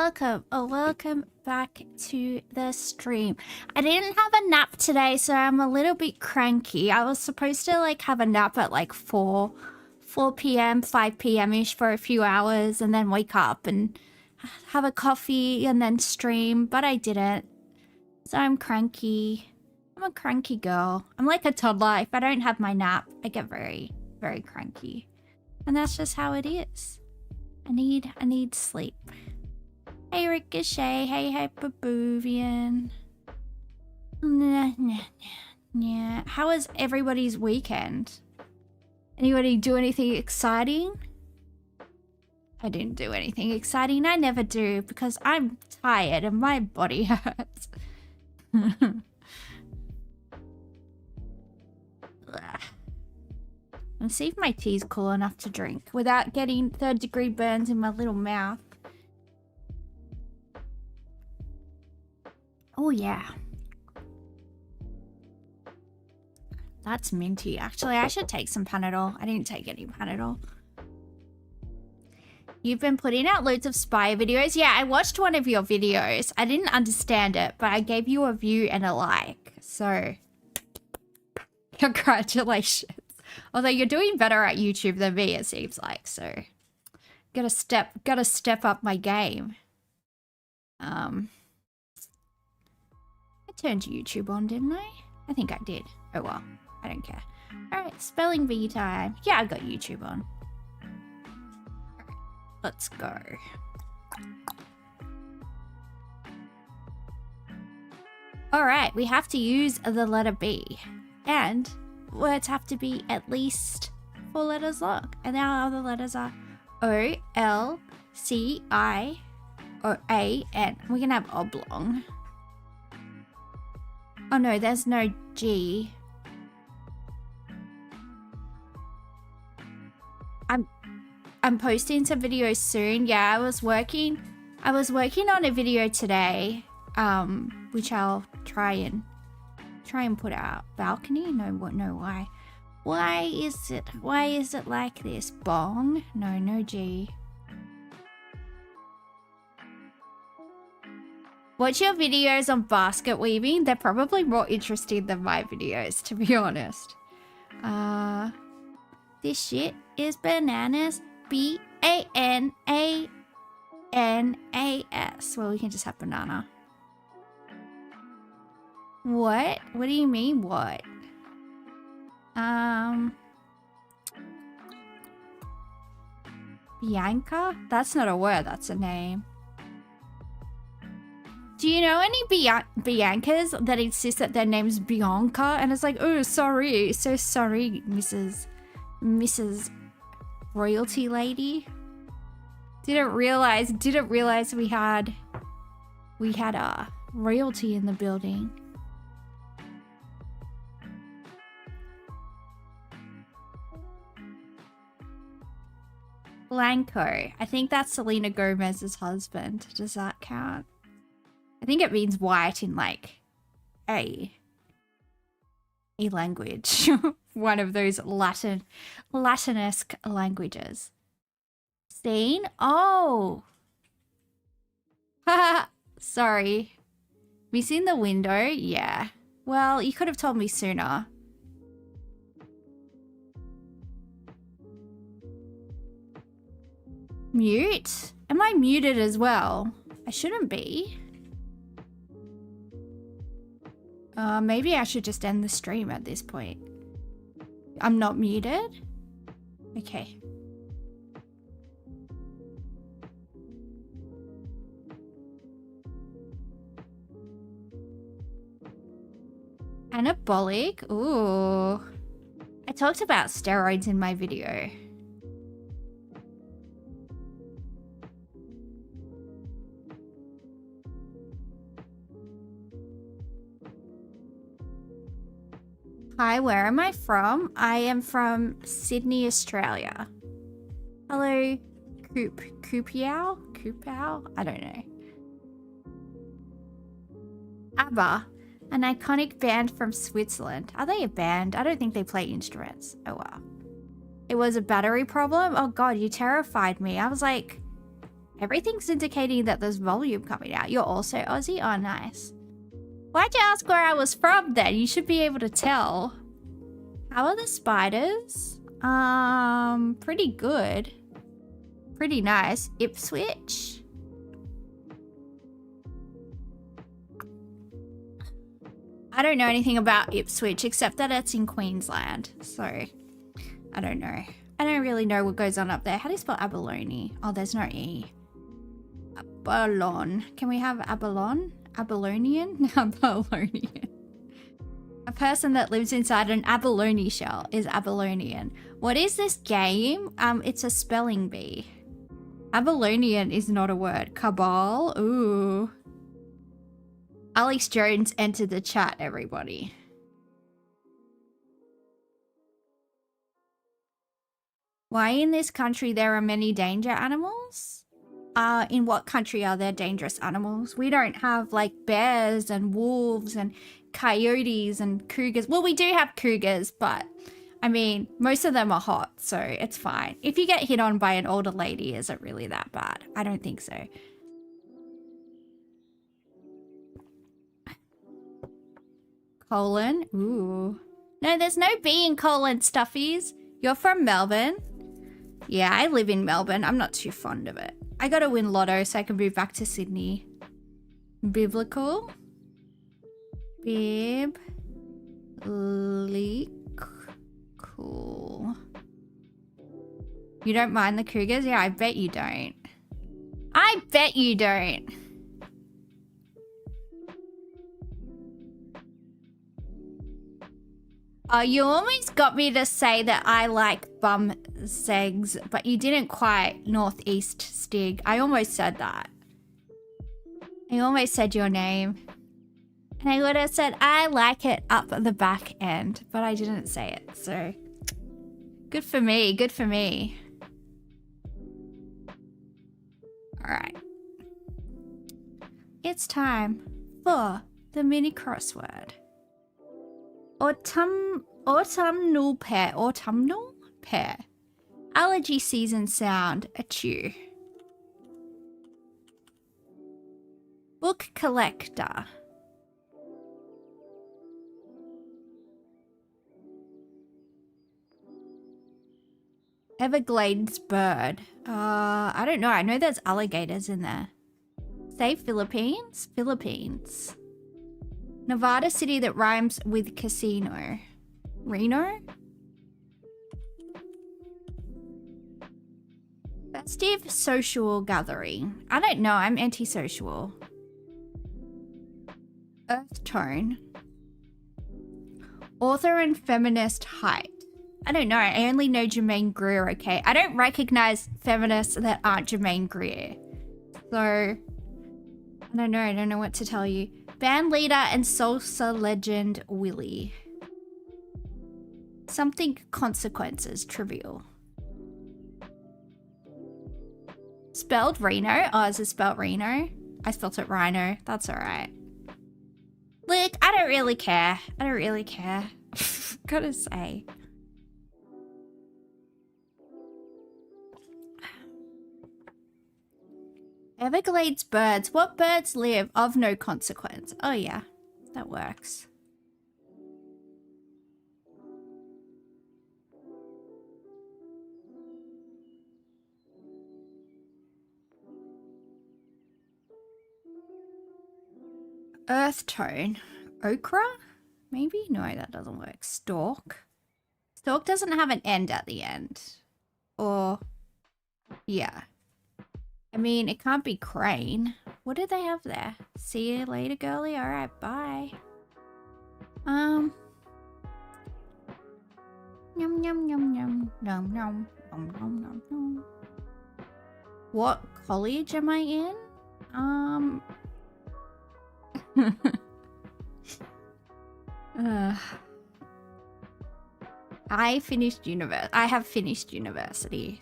welcome. Oh, welcome back to the stream. I didn't have a nap today, so I'm a little bit cranky. I was supposed to like have a nap at like 4 p.m, 5 p.m-ish for a few hours and then wake up and have a coffee and then stream, but I didn't. So I'm cranky. I'm a cranky girl. I'm like a toddler. If I don't have my nap, I get very, very cranky. And that's just how it is. I need sleep. Hey Ricochet, hey Hyperboovian. Yeah. How was everybody's weekend? Anybody do anything exciting? I didn't do anything exciting. I never do because I'm tired and my body hurts. Let's see if my tea's cool enough to drink without getting third-degree burns in my little mouth. Oh, yeah. That's minty. Actually, I should take some Panadol. I didn't take any Panadol. You've been putting out loads of spy videos. Yeah, I watched one of your videos. I didn't understand it, but I gave you a view and a like. So, congratulations. Although you're doing better at YouTube than me, it seems like. So, gotta step up my game. I turned YouTube on, didn't I? I think I did. Oh well, I don't care. All right, spelling bee time. Yeah, I got YouTube on. Let's go. All right, we have to use the letter B, and words have to be at least 4 letters long, and our other letters are O, L, C, I, or A, N. We're gonna have oblong. Oh no, there's no G. I'm posting some videos soon. Yeah, I was working on a video today, which I'll try and put out. Balcony? No, why? Why is it like this? Bong? No G. Watch your videos on basket weaving. They're probably more interesting than my videos, to be honest. This shit is bananas. B-A-N-A-N-A-S. Well, we can just have banana. What? What do you mean, what? Bianca? That's not a word, that's a name. Do you know any Biancas that insist that their name's Bianca? And it's like, oh, sorry. So sorry, Mrs. Royalty Lady. Didn't realize we had royalty in the building. Blanco. I think that's Selena Gomez's husband. Does that count? I think it means white in like a language. One of those Latinesque languages. Scene? Oh. Haha. Sorry. Missing the window? Yeah. Well, you could have told me sooner. Mute? Am I muted as well? I shouldn't be. Maybe I should just end the stream at this point. I'm not muted? Okay. Anabolic? Ooh. I talked about steroids in my video. Hi, where am I from? I am from Sydney, Australia. Hello, Coop. Coopiow? I don't know. ABBA, an iconic band from Switzerland. Are they a band? I don't think they play instruments. Oh, wow. It was a battery problem? Oh, God, you terrified me. I was like, Everything's indicating that there's volume coming out. You're also Aussie? Oh, nice. Why'd you ask where I was from then? You should be able to tell. How are the spiders? Pretty good. Pretty nice. Ipswich. I don't know anything about Ipswich except that it's in Queensland. So, I don't know. I don't really know what goes on up there. How do you spell abalone? Oh, there's no E. Abalone. Can we have abalone? Abalonian? Abalonian. A person that lives inside an abalone shell is abalonian. What is this game? It's a spelling bee. Abalonian is not a word. Cabal? Ooh. Alex Jones entered the chat, everybody. Why in this country there are many danger animals? In what country are there dangerous animals? We don't have like bears and wolves and coyotes and cougars. Well, we do have cougars, but I mean, most of them are hot, so it's fine. If you get hit on by an older lady, is it really that bad? I don't think so. Colon. Ooh. No, there's no B in colon, stuffies. You're from Melbourne? Yeah, I live in Melbourne. I'm not too fond of it. I gotta win lotto so I can move back to Sydney. Biblical. Bib. Leak. Cool. You don't mind the cougars? Yeah, I bet you don't. I bet you don't. Oh, you almost got me to say that I like bum segs, but you didn't quite. Northeast Stig. I almost said that. I almost said your name. And I would have said, I like it up the back end, but I didn't say it, so. Good for me, good for me. Alright. It's time for the mini crossword. Autumnal pear. Allergy season sound, achoo. Book collector. Everglades bird. I don't know. I know there's alligators in there. Say Philippines? Philippines. Nevada city that rhymes with casino. Reno? Festive social gathering. I don't know. I'm antisocial. Earth tone. Author and feminist height. I don't know. I only know Jermaine Greer, okay? I don't recognize feminists that aren't Jermaine Greer. So, I don't know. I don't know what to tell you. Band leader and salsa legend Willie. Something consequences, trivial. Spelled Reno? Oh, is it spelled Reno? I spelled it Rhino. That's alright. Look, I don't really care. I don't really care. Gotta say. Everglades birds. What birds live of no consequence? Oh yeah, that works. Earth tone. Okra? Maybe? No, that doesn't work. Stalk. Stalk doesn't have an end at the end. Or, yeah. I mean, it can't be crane. What do they have there? See you later, girly. All right, bye. Yum, yum, yum, yum, yum, yum, yum, yum, yum. What college am I in? I have finished university.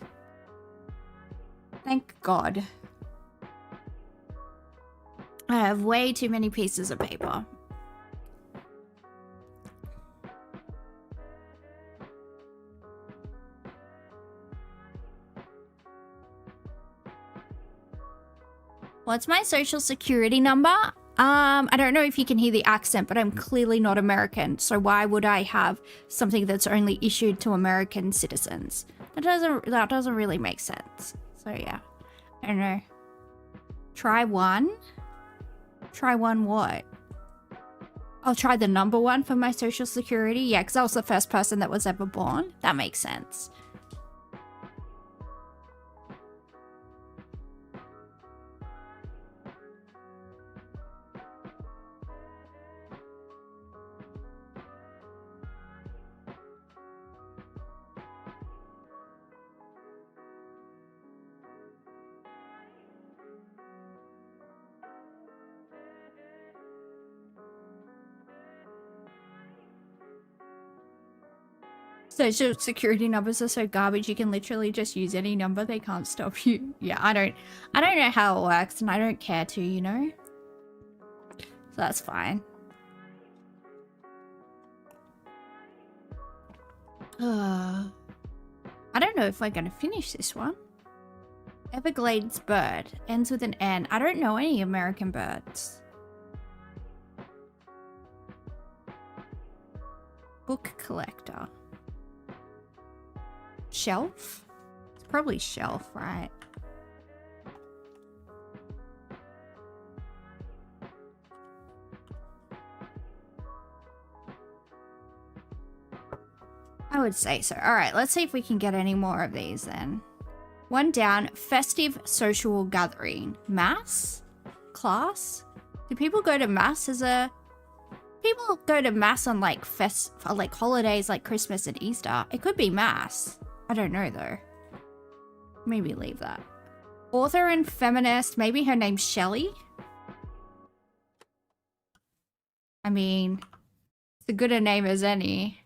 Thank God. I have way too many pieces of paper. What's my social security number? I don't know if you can hear the accent, but I'm clearly not American. So why would I have something that's only issued to American citizens? That doesn't really make sense. So yeah, I don't know. Try one. Try one what? I'll try the number one for my social security. Yeah, because I was the first person that was ever born. That makes sense. Social security numbers are so garbage, you can literally just use any number, they can't stop you. Yeah, I don't know how it works, and I don't care to, you know? So that's fine. I don't know if we're gonna finish this one. Everglades bird, ends with an N. I don't know any American birds. Book collector. Shelf? It's probably shelf, right? I would say so. All right, let's see if we can get any more of these then. One down, festive social gathering. Mass? Class? Do people go to mass as a... People go to mass on like holidays like Christmas and Easter. It could be mass. I don't know though. Maybe leave that. Author and feminist. Maybe her name's Shelley. I mean, it's a good a name as any.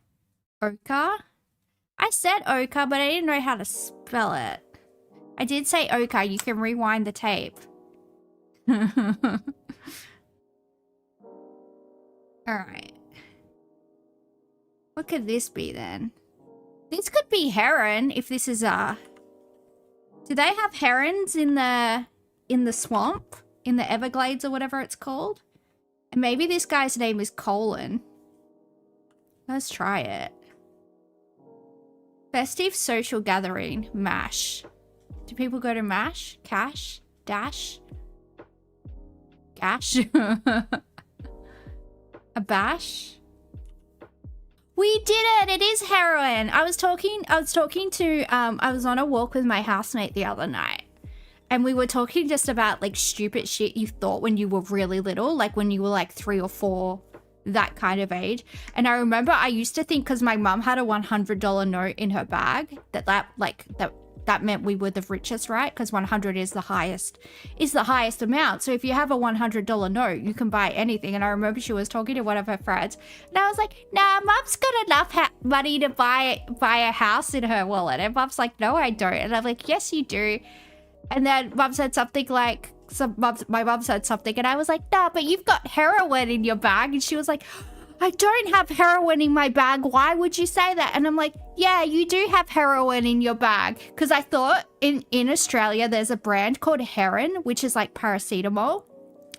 Oka? I said Oka, but I didn't know how to spell it. I did say Oka. You can rewind the tape. Alright. What could this be then? This could be heron if this is a... Do they have herons in the swamp? In the Everglades or whatever it's called? And maybe this guy's name is Colin. Let's try it. Festive social gathering. Mash. Do people go to mash? Cash? Dash? Gash? A bash? We did it! It is heroin! I was talking to, I was on a walk with my housemate the other night. And we were talking just about, like, stupid shit you thought when you were really little. Like, when you were, like, 3 or 4, that kind of age. And I remember I used to think, because my mum had a $100 note in her bag, that meant we were the richest, right? Because 100 is the highest amount. So if you have a $100 note, you can buy anything. And I remember she was talking to one of her friends, and I was like, "Nah, Mum's got enough money to buy a house in her wallet." And Mum's like, "No, I don't." And I'm like, "Yes, you do." And then Mum said something like, my mum said something, and I was like, "Nah, but you've got heroin in your bag." And she was like, "I don't have heroin in my bag. Why would you say that?" And I'm like, "Yeah, you do have heroin in your bag." Because I thought in Australia, there's a brand called Heron, which is like paracetamol.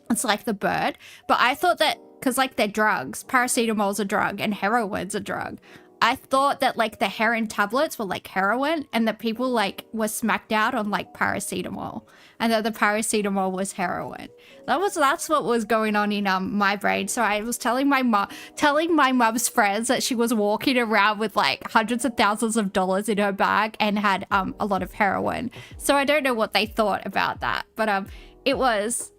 It's like the bird. But I thought that, because like they're drugs, paracetamol's a drug and heroin's a drug. I thought that like the heron tablets were like heroin, and that people like were smacked out on like paracetamol, and that the paracetamol was heroin. That's what was going on in my brain. So I was telling my mum's friends that she was walking around with like hundreds of thousands of dollars in her bag and had a lot of heroin. So I don't know what they thought about that, but it was,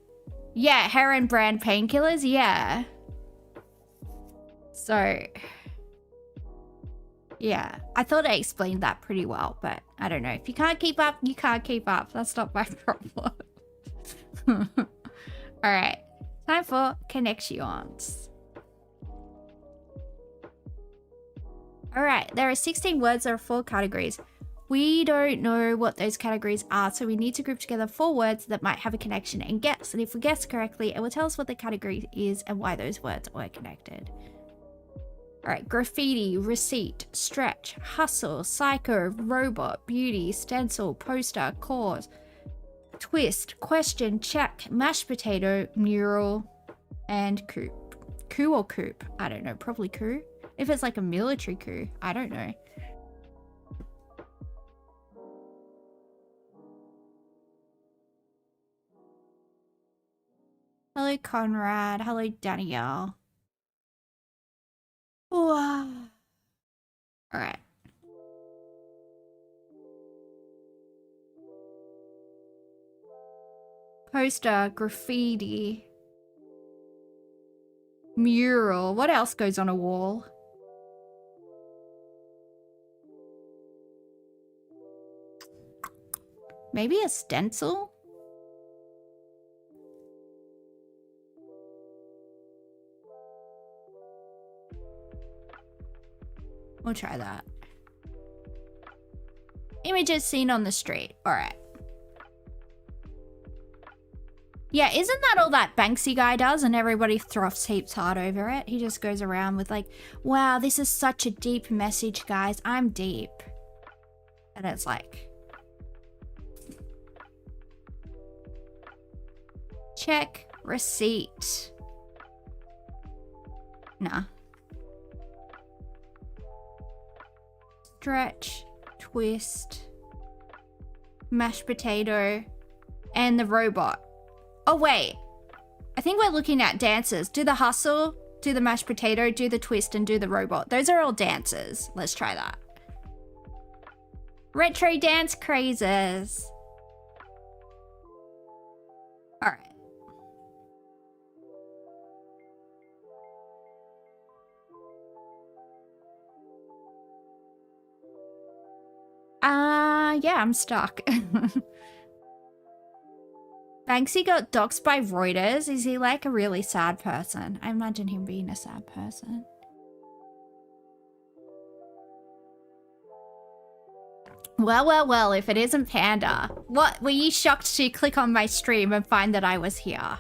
yeah, heron brand painkillers, yeah. So yeah, I thought I explained that pretty well, but I don't know. If you can't keep up, you can't keep up. That's not my problem. All right, time for connections. All right, there are 16 words. There are 4 categories. We don't know what those categories are, so we need to group together 4 words that might have a connection and guess. And if we guess correctly, it will tell us what the category is and why those words were connected. All right, graffiti, receipt, stretch, hustle, psycho, robot, beauty, stencil, poster, cause. twist, question, check, mashed potato, mural, and coup. Coup or coup? I don't know. Probably coup. If it's like a military coup, I don't know. Hello, Conrad. Hello, Danielle. Wow. All right. Poster, graffiti, mural. What else goes on a wall? Maybe a stencil? We'll try that. Images seen on the street. All right. Yeah, isn't that all that Banksy guy does and everybody thrusts heaps hard over it? He just goes around with like, wow, this is such a deep message, guys. I'm deep. And it's like... check receipt. Nah. Stretch, twist, mashed potato, and the robot. Oh, wait. I think we're looking at dances. Do the hustle, do the mashed potato, do the twist, and do the robot. Those are all dances. Let's try that. Retro dance crazes. All right. Yeah, I'm stuck. Banksy got doxxed by Reuters. Is he like a really sad person? I imagine him being a sad person. Well, if it isn't Panda. What, were you shocked to click on my stream and find that I was here?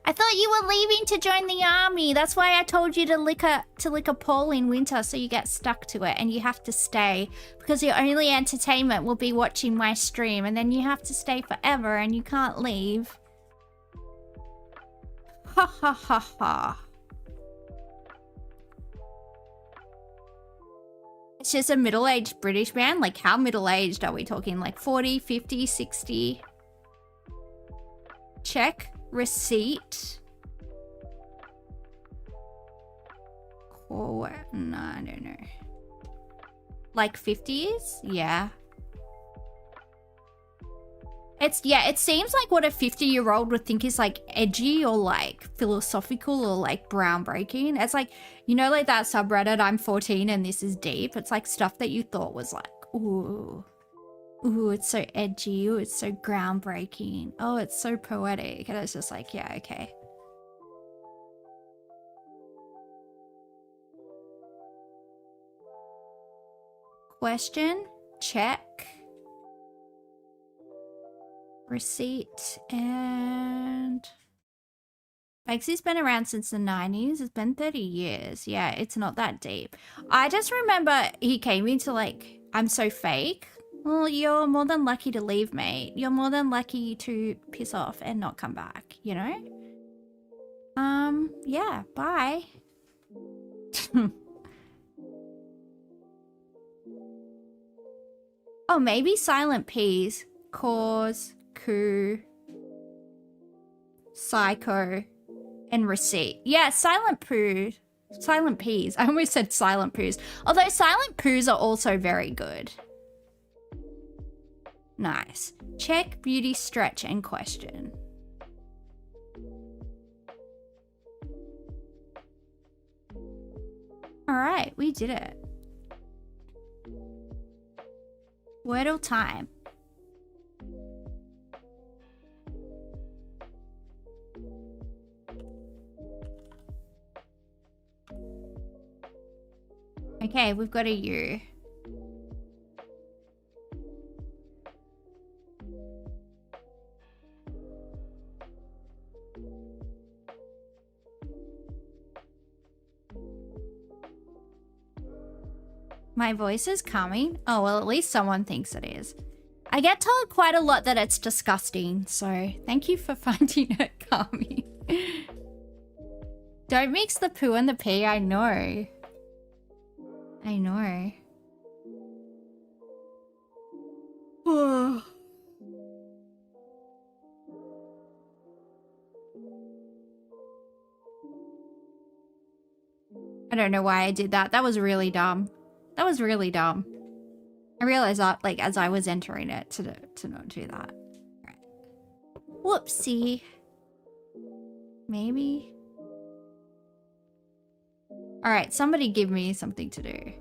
I thought you were leaving to join the army. That's why I told you to lick a pole in winter so you get stuck to it and you have to stay because your only entertainment will be watching my stream and then you have to stay forever and you can't leave. Ha ha ha ha. It's just a middle-aged British man. Like how middle-aged are we talking? Like 40, 50, 60? Check. Receipt. Oh, no, I don't know. Like 50s? Yeah. It seems like what a 50-year-old would think is like edgy or like philosophical or like groundbreaking. It's like, you know, like that subreddit, I'm 14 and this is deep. It's like stuff that you thought was like, ooh. Ooh, it's so edgy. Ooh, it's so groundbreaking. Oh, it's so poetic. And it's just like, yeah, okay. Question, check. Receipt, and... Banksy's been around since the 90s. It's been 30 years. Yeah, it's not that deep. I just remember he came into like, I'm so fake. Well, you're more than lucky to leave, mate. You're more than lucky to piss off and not come back, you know? Yeah, bye. Oh, maybe silent P's. Cause, coup, psycho, and receipt. Yeah, silent poo. Silent P's. I almost said silent poos. Although silent poos are also very good. Nice. Check, beauty, stretch, and question. Alright, we did it. Wordle time. Okay, we've got a U. My voice is calming. Oh, well, at least someone thinks it is. I get told quite a lot that it's disgusting, so thank you for finding it calming. Don't mix the poo and the pee, I know. I know. I don't know why I did that. That was really dumb. That was really dumb. I realized that, like, as I was entering it to not do that. Right. Whoopsie. Maybe. All right, somebody give me something to do.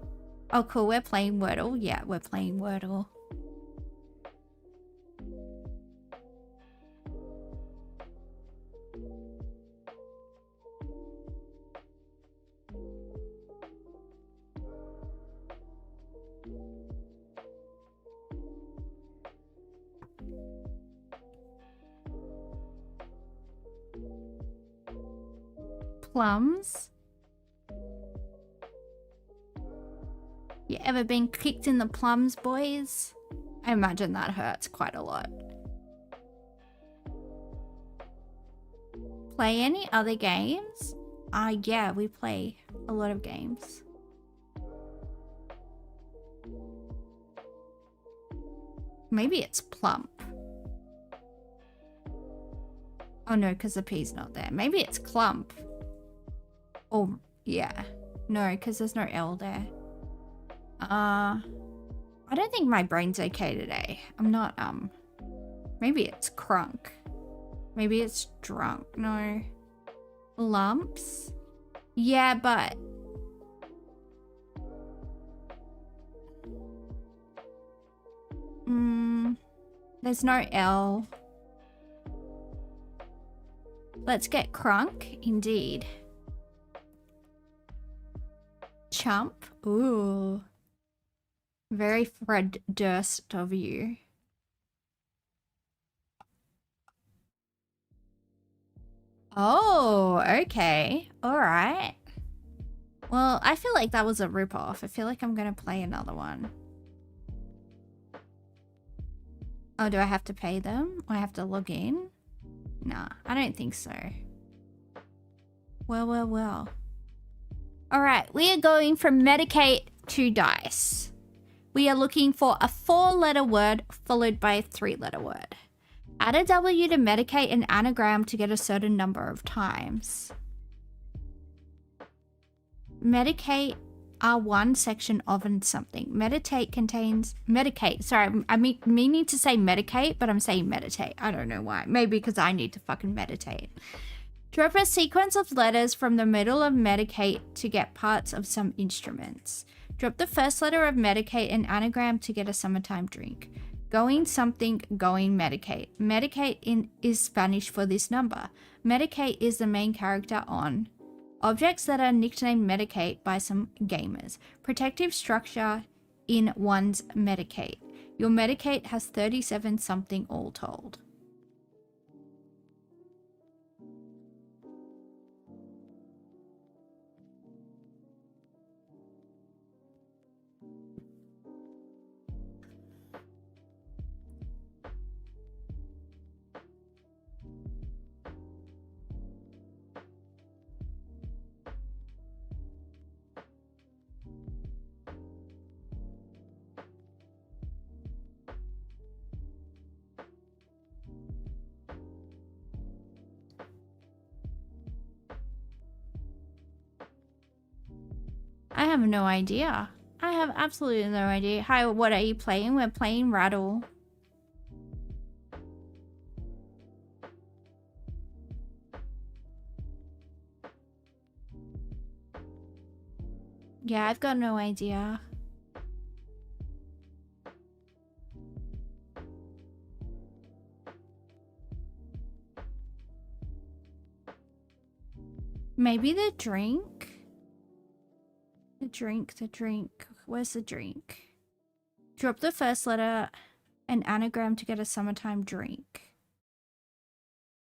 Oh, cool. We're playing Wordle. Yeah, we're playing Wordle. Plums. You ever been kicked in the plums, boys? I imagine that hurts quite a lot. Play any other games? Yeah, we play a lot of games. Maybe it's plump. Oh no, because the P's not there. Maybe it's clump. Oh, yeah. No, because there's no L there. I don't think my brain's okay today. I'm not, maybe it's crunk. Maybe it's drunk. No. Lumps? Yeah, but... there's no L. Let's get crunk, indeed. Chump? Ooh. Very Fred Durst of you. Oh, okay. Alright. Well, I feel like that was a ripoff. I feel like I'm gonna play another one. Oh, do I have to pay them? Or I have to log in? Nah, I don't think so. Well, well, well. Alright, we are going from medicate to dice. We are looking for a 4-letter word followed by a 3-letter word. Add a W to medicate an anagram to get a certain number of times. Medicate are one section of something. Meditate contains... Medicate. Sorry, I meaning to say medicate, but I'm saying meditate. I don't know why. Maybe because I need to fucking meditate. Drop a sequence of letters from the middle of medicate to get parts of some instruments. Drop the first letter of medicate an anagram to get a summertime drink. Going something, going medicate. Medicate is Spanish for this number. Medicate is the main character on objects that are nicknamed medicate by some gamers. Protective structure in one's medicate. Your medicate has 37 something all told. I have no idea. I have absolutely no idea. Hi, what are you playing? We're playing Rattle. Yeah, I've got no idea. Maybe the drink? The drink. Where's the drink? Drop the first letter, an anagram to get a summertime drink.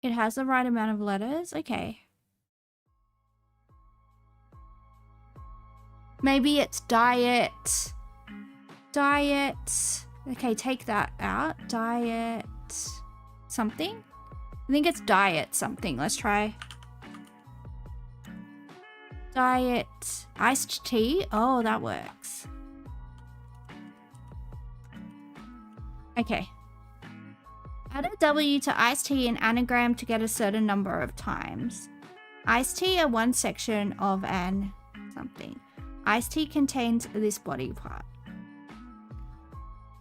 It has the right amount of letters? Okay. Maybe it's diet. Diet. Okay, take that out. Diet something? I think it's diet something. Let's try. Diet iced tea. Oh, that works. Okay. Add a W to iced tea in anagram to get a certain number of times. Iced tea are one section of an something. Iced tea contains this body part.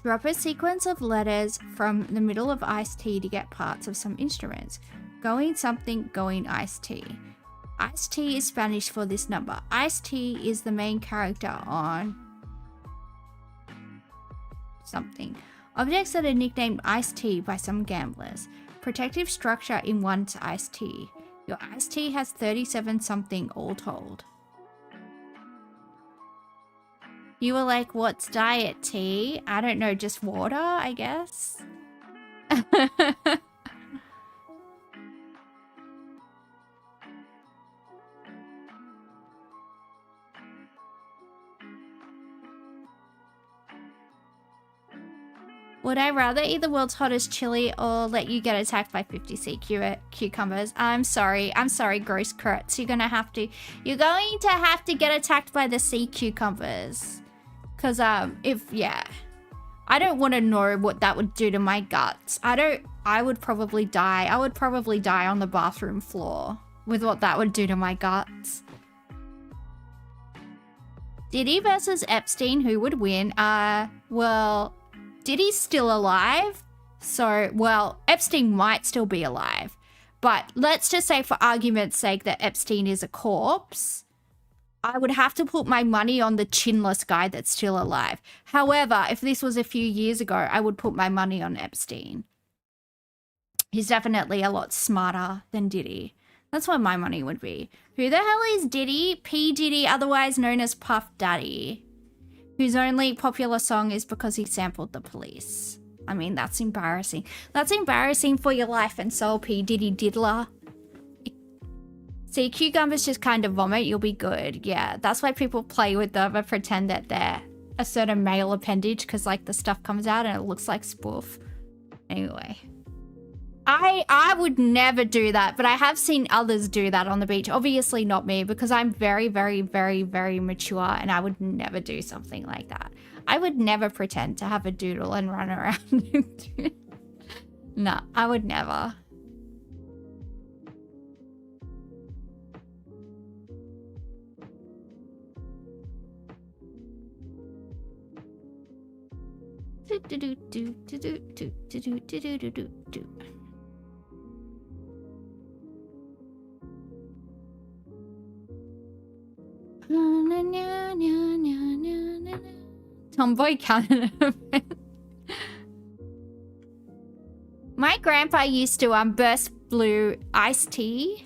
Drop a sequence of letters from the middle of iced tea to get parts of some instruments. Going something, going iced tea. Iced tea is Spanish for this number. Iced tea is the main character on something. Objects that are nicknamed iced tea by some gamblers. Protective structure in one's iced tea. Your iced tea has 37 something all told. You were like, what's diet tea? I don't know, just water, I guess. Would I rather eat the world's hottest chili or let you get attacked by 50 sea cucumbers? I'm sorry, gross Kurtz. You're going to have to get attacked by the sea cucumbers. Because, yeah. I don't want to know what that would do to my guts. I would probably die. I would probably die on the bathroom floor with what that would do to my guts. Diddy versus Epstein, who would win? Well, Diddy's still alive. So, well, Epstein might still be alive. But let's just say for argument's sake that Epstein is a corpse. I would have to put my money on the chinless guy that's still alive. However, if this was a few years ago, I would put my money on Epstein. He's definitely a lot smarter than Diddy. That's what my money would be. Who the hell is Diddy? P. Diddy, otherwise known as Puff Daddy, whose only popular song is because he sampled The Police. I mean, that's embarrassing. That's embarrassing for your life and soul, P. Diddy Diddler. See, cucumbers just kind of vomit, you'll be good. Yeah, that's why people play with them and pretend that they're a certain male appendage because, like, the stuff comes out and it looks like spoof. Anyway. I would never do that, but I have seen others do that on the beach. Obviously not me because I'm very, very, very, very mature and I would never do something like that. I would never pretend to have a doodle and run around. No, I would never. Tomboy counted event. My grandpa used to burst blue iced tea.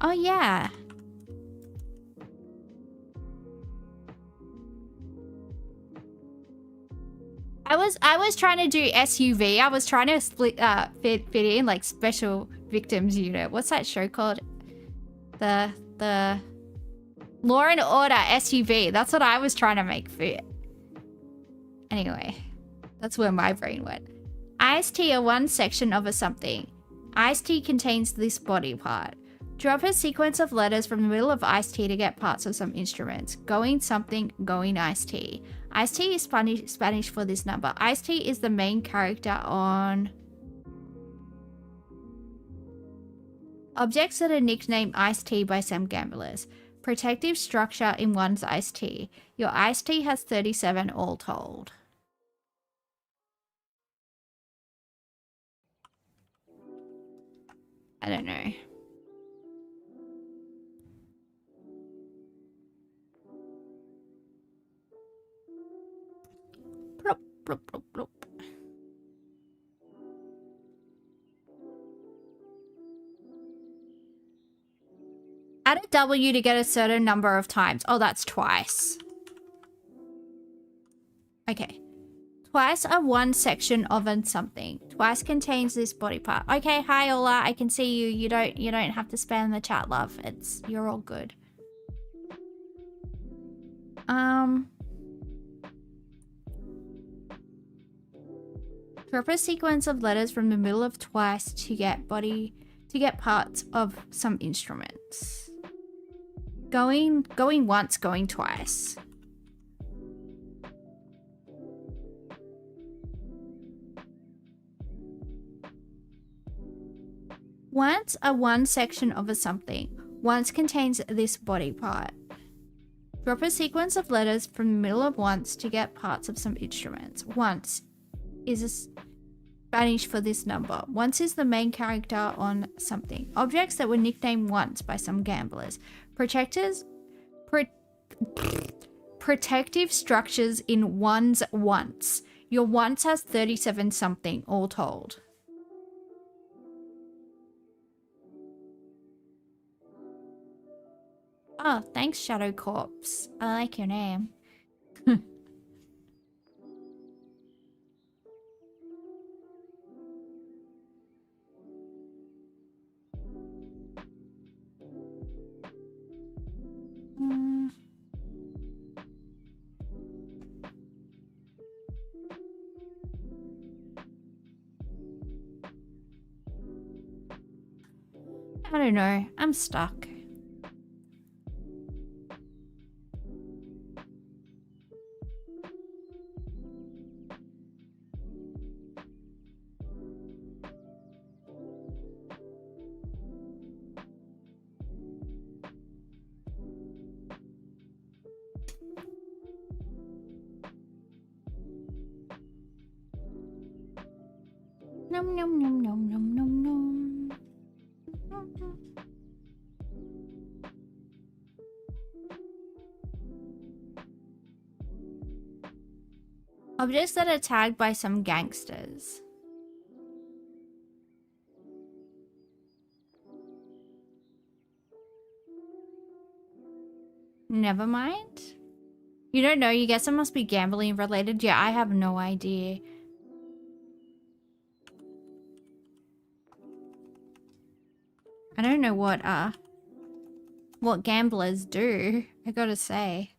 Oh yeah. I was trying to do SUV. I was trying to fit in like special victims unit. What's that show called? The Law and Order SUV. That's what I was trying to make fit. Anyway, that's where my brain went. Iced tea are one section of a something. Iced tea contains this body part. Drop a sequence of letters from the middle of iced tea to get parts of some instruments. Going something, going iced tea. Iced tea is Spanish for this number. Iced tea is the main character on objects that are nicknamed iced tea by some gamblers. Protective structure in one's iced tea. Your iced tea has 37 all told. I don't know. Plop, plop, plop, plop. Add a W to get a certain number of times. Oh, that's twice. Okay. Twice are one section of something. Twice contains this body part. Okay, hi Ola, I can see you. You don't have to spam the chat, love. You're all good. Drop a sequence of letters from the middle of twice to get parts of some instruments. Going once, going twice. Once a one section of a something. Once contains this body part. Drop a sequence of letters from the middle of once to get parts of some instruments. Once is a Spanish for this number. Once is the main character on something. Objects that were nicknamed once by some gamblers. Protective structures in one's once. Your once has 37 something all told. Oh, thanks, Shadow Corpse. I like your name. I don't know. I'm stuck. Nom nom nom nom nom nom nom. Objects that are tagged by some gangsters. Never mind. You don't know? You guess it must be gambling related? Yeah, I have no idea. I don't know what gamblers do, I gotta say.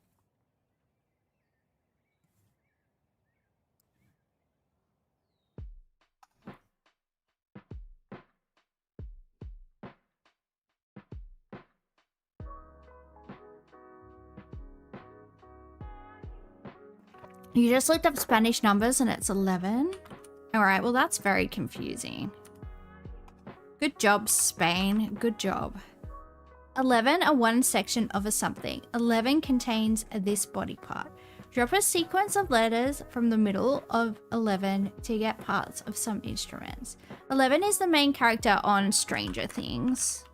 You just looked up Spanish numbers and it's 11? Alright, well that's very confusing. Good job, Spain. Good job. 11, a one section of a something. 11 contains this body part. Drop a sequence of letters from the middle of 11 to get parts of some instruments. 11 is the main character on Stranger Things.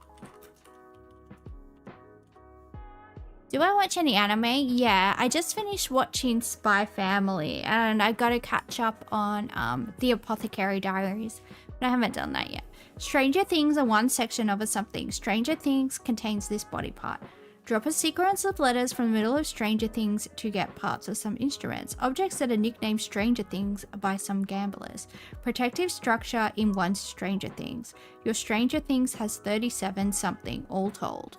Do I watch any anime? Yeah, I just finished watching Spy Family and I gotta catch up on The Apothecary Diaries, but I haven't done that yet. Stranger Things are one section of a something. Stranger Things contains this body part. Drop a sequence of letters from the middle of Stranger Things to get parts of some instruments. Objects that are nicknamed Stranger Things by some gamblers. Protective structure in one's Stranger Things. Your Stranger Things has 37 something all told.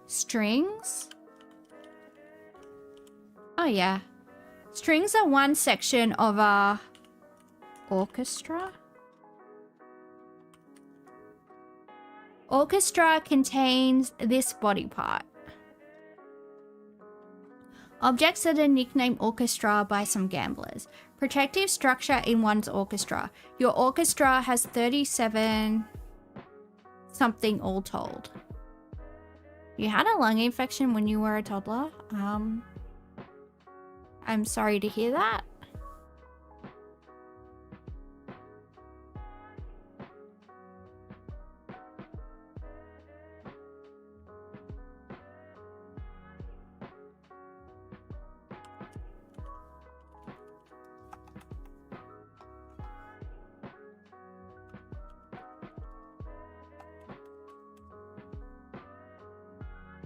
Strings? Oh yeah. Strings are one section of a orchestra. Orchestra contains this body part. Objects that are nicknamed orchestra by some gamblers. Protective structure in one's orchestra. Your orchestra has 37 something all told. You had a lung infection when you were a toddler. I'm sorry to hear that.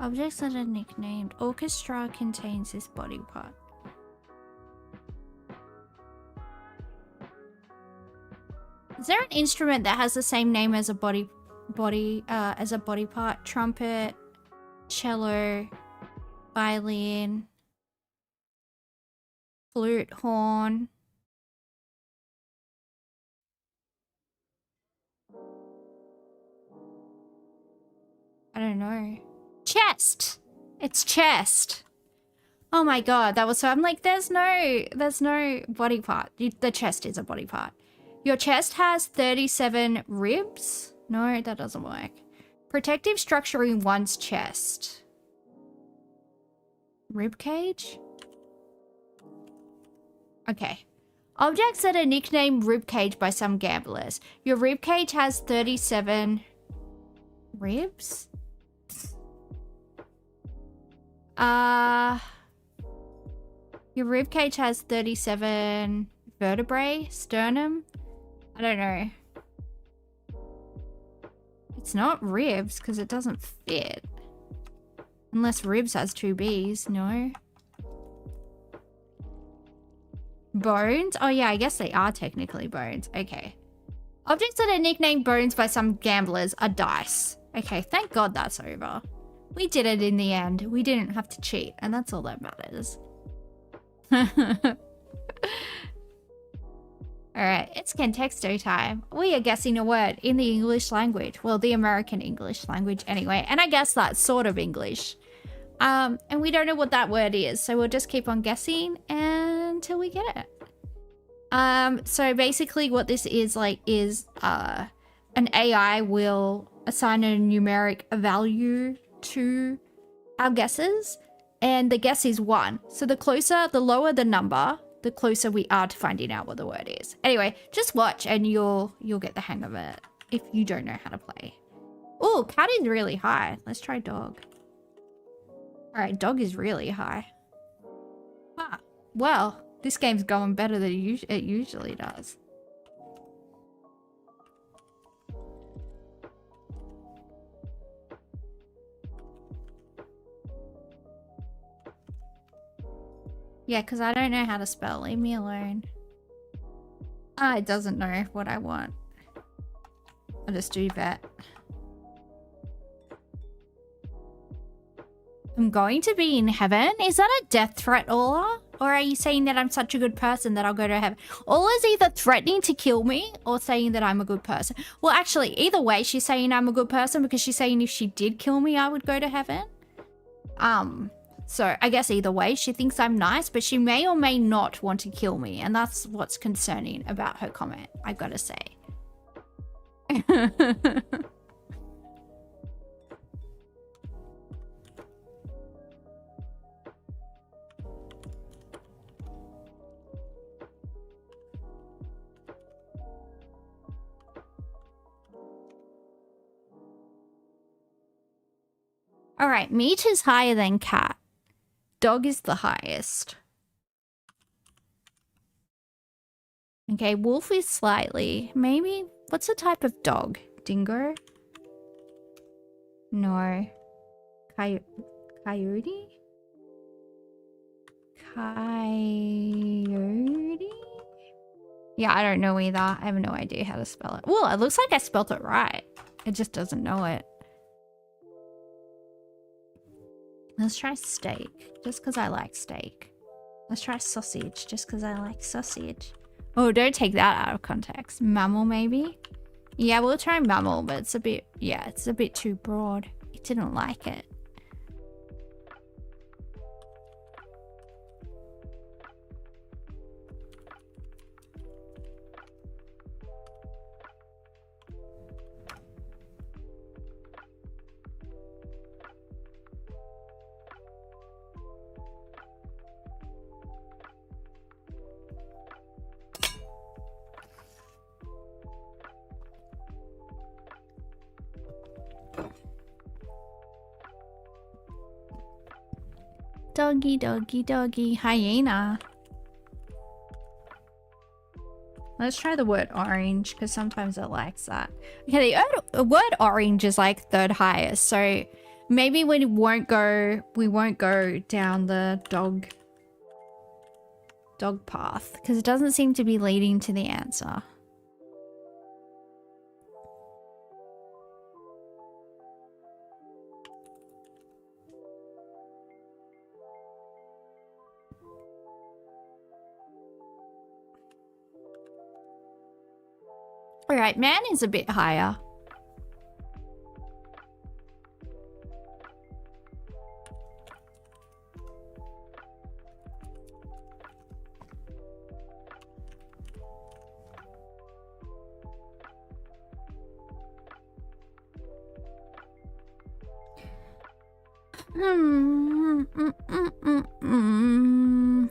Objects that are nicknamed. Orchestra contains this body part. Is there an instrument that has the same name as a body part? Trumpet, cello, violin, flute, horn. I don't know. Chest! It's chest. Oh my god, that was so... I'm like, there's no body part. The chest is a body part. Your chest has 37 ribs? No, that doesn't work. Protective structure in one's chest. Rib cage? Okay. Objects that are nicknamed rib cage by some gamblers. Your rib cage has 37 ribs? Your rib cage has 37 vertebrae, sternum. I don't know. It's not ribs because it doesn't fit. Unless ribs has 2 B's, no. Bones? Oh yeah, I guess they are technically bones. Okay. Objects that are nicknamed bones by some gamblers are dice. Okay, thank God that's over. We did it in the end. We didn't have to cheat, and that's all that matters. Alright, it's contexto time. We are guessing a word in the English language. Well, the American English language anyway. And I guess that's sort of English. And we don't know what that word is, so we'll just keep on guessing until we get it. So basically what this is like is an AI will assign a numeric value to our guesses, and the guess is 1. So the lower the number, the closer we are to finding out what the word is. Anyway, just watch and you'll get the hang of it if you don't know how to play. Oh, cat is really high. Let's try dog. All right, dog is really high. Ah, well, this game's going better than it usually does. Yeah, because I don't know how to spell. Leave me alone. Ah, it doesn't know what I want. I'll just do that. I'm going to be in heaven? Is that a death threat, Ola? Or are you saying that I'm such a good person that I'll go to heaven? Ola's either threatening to kill me or saying that I'm a good person. Well, actually, either way, she's saying I'm a good person because she's saying if she did kill me, I would go to heaven. So I guess either way, she thinks I'm nice, but she may or may not want to kill me. And that's what's concerning about her comment, I gotta say. All right, meat is higher than cat. Dog is the highest. Okay, wolf is slightly. Maybe, what's the type of dog? Dingo? No. Coyote? Coyote? Yeah, I don't know either. I have no idea how to spell it. Well, it looks like I spelled it right. It just doesn't know it. Let's try steak, just because I like steak. Let's try sausage, just because I like sausage. Oh, don't take that out of context. Mammal, maybe? Yeah, we'll try mammal, but it's a bit... Yeah, it's a bit too broad. It didn't like it. Doggy, doggy, doggy, hyena. Let's try the word orange, because sometimes it likes that. Okay, the word orange is like 3rd highest, so Maybe we won't go down the dog path because it doesn't seem to be leading to the answer. All right, man is a bit higher.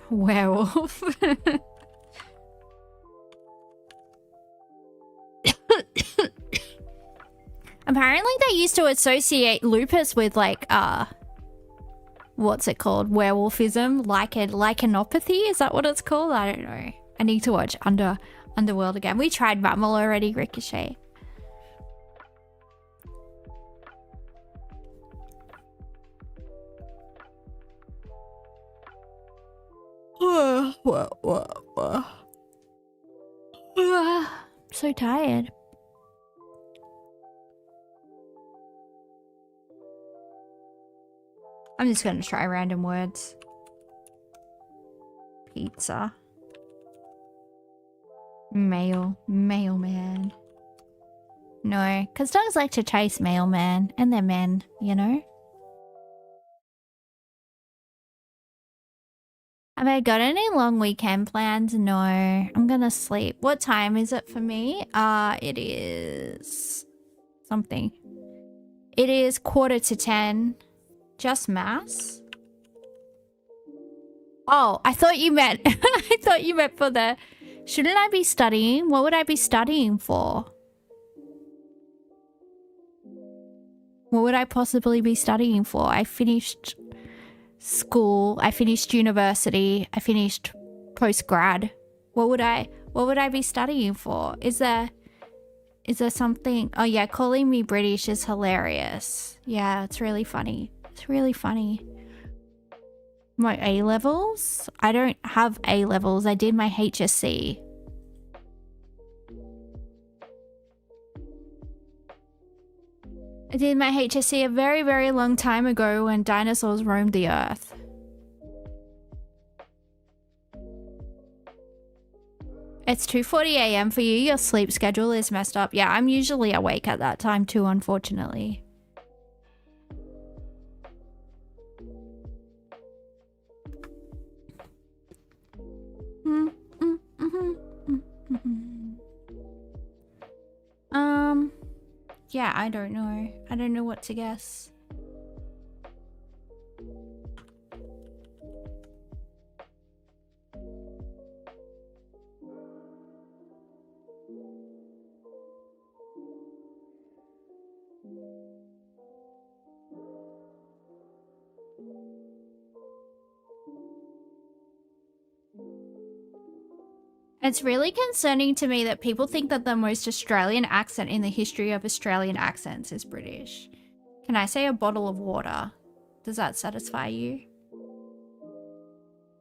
Werewolf. Apparently they used to associate lupus with like what's it called? Werewolfism, lycanopathy, is that what it's called? I don't know. I need to watch Underworld again. We tried Rumble already, Ricochet. So tired. I'm just gonna try random words. Pizza. Mailman. No, because dogs like to chase mailman, and they're men, you know? Have I got any long weekend plans? No, I'm gonna sleep. What time is it for me? It is something. It is 9:45. Just mass? Oh, I thought you meant I thought you meant for the... Shouldn't I be studying? What would I be studying for? What would I possibly be studying for? I finished school, I finished university, I finished post-grad. What would I be studying for? Is there something? Oh yeah, calling me British is hilarious. Yeah, it's really funny. It's really funny. My A-levels? I don't have A-levels. I did my HSC. I did my HSC a very, very long time ago when dinosaurs roamed the earth. It's 2:40 AM for you. Your sleep schedule is messed up. Yeah, I'm usually awake at that time too, unfortunately. Yeah, I don't know. I don't know what to guess. It's really concerning to me that people think that the most Australian accent in the history of Australian accents is British. Can I say a bottle of water? Does that satisfy you?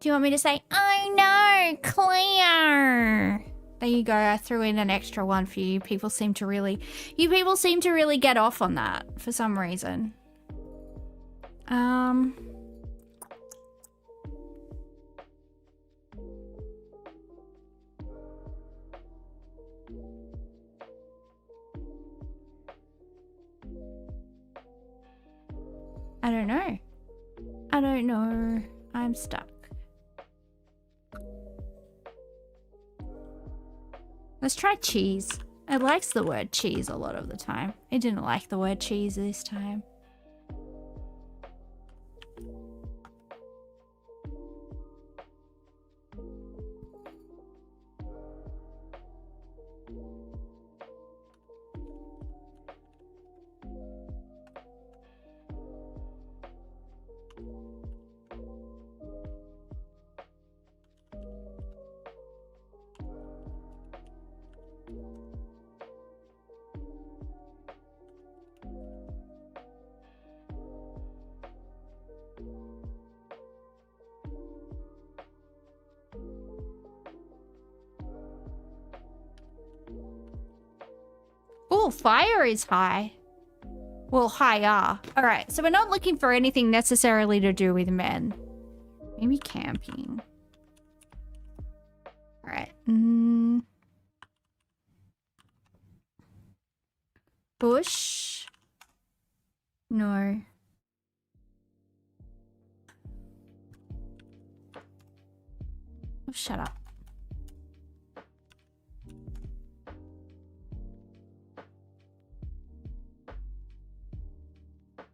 Do you want me to say, oh no, clear? There you go, I threw in an extra one for you. You people seem to really get off on that for some reason. I don't know. I don't know. I'm stuck. Let's try cheese. It likes the word cheese a lot of the time. It didn't like the word cheese this time. Oh, fire is high. Well, higher. All right, so we're not looking for anything necessarily to do with men. Maybe camping. All right. Bush. No. Oh, shut up.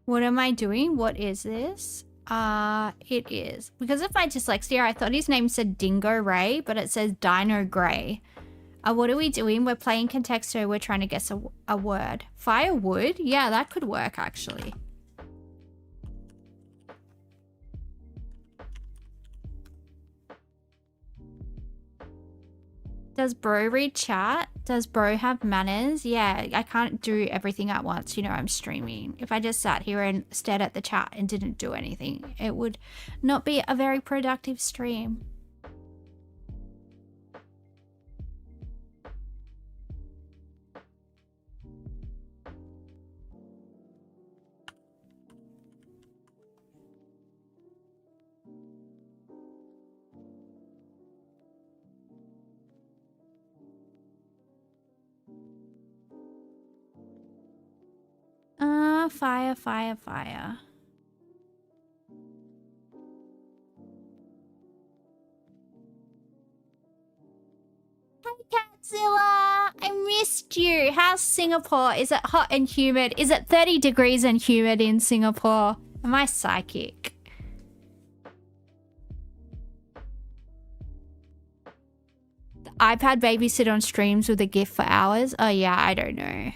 What am I doing? What is this? It is. Because of my dyslexia, I thought his name said Dingo Ray, but it says Dino Gray. What are we doing? We're playing Contexto. We're trying to guess a word. Firewood? Yeah, that could work, actually. Does bro read chat? Does bro have manners? Yeah, I can't do everything at once. You know, I'm streaming. If I just sat here and stared at the chat and didn't do anything, it would not be a very productive stream. Fire, fire, fire. Hey, Catzilla! I missed you. How's Singapore? Is it hot and humid? Is it 30 degrees and humid in Singapore? Am I psychic? The iPad babysit on streams with a gift for hours? Oh yeah, I don't know.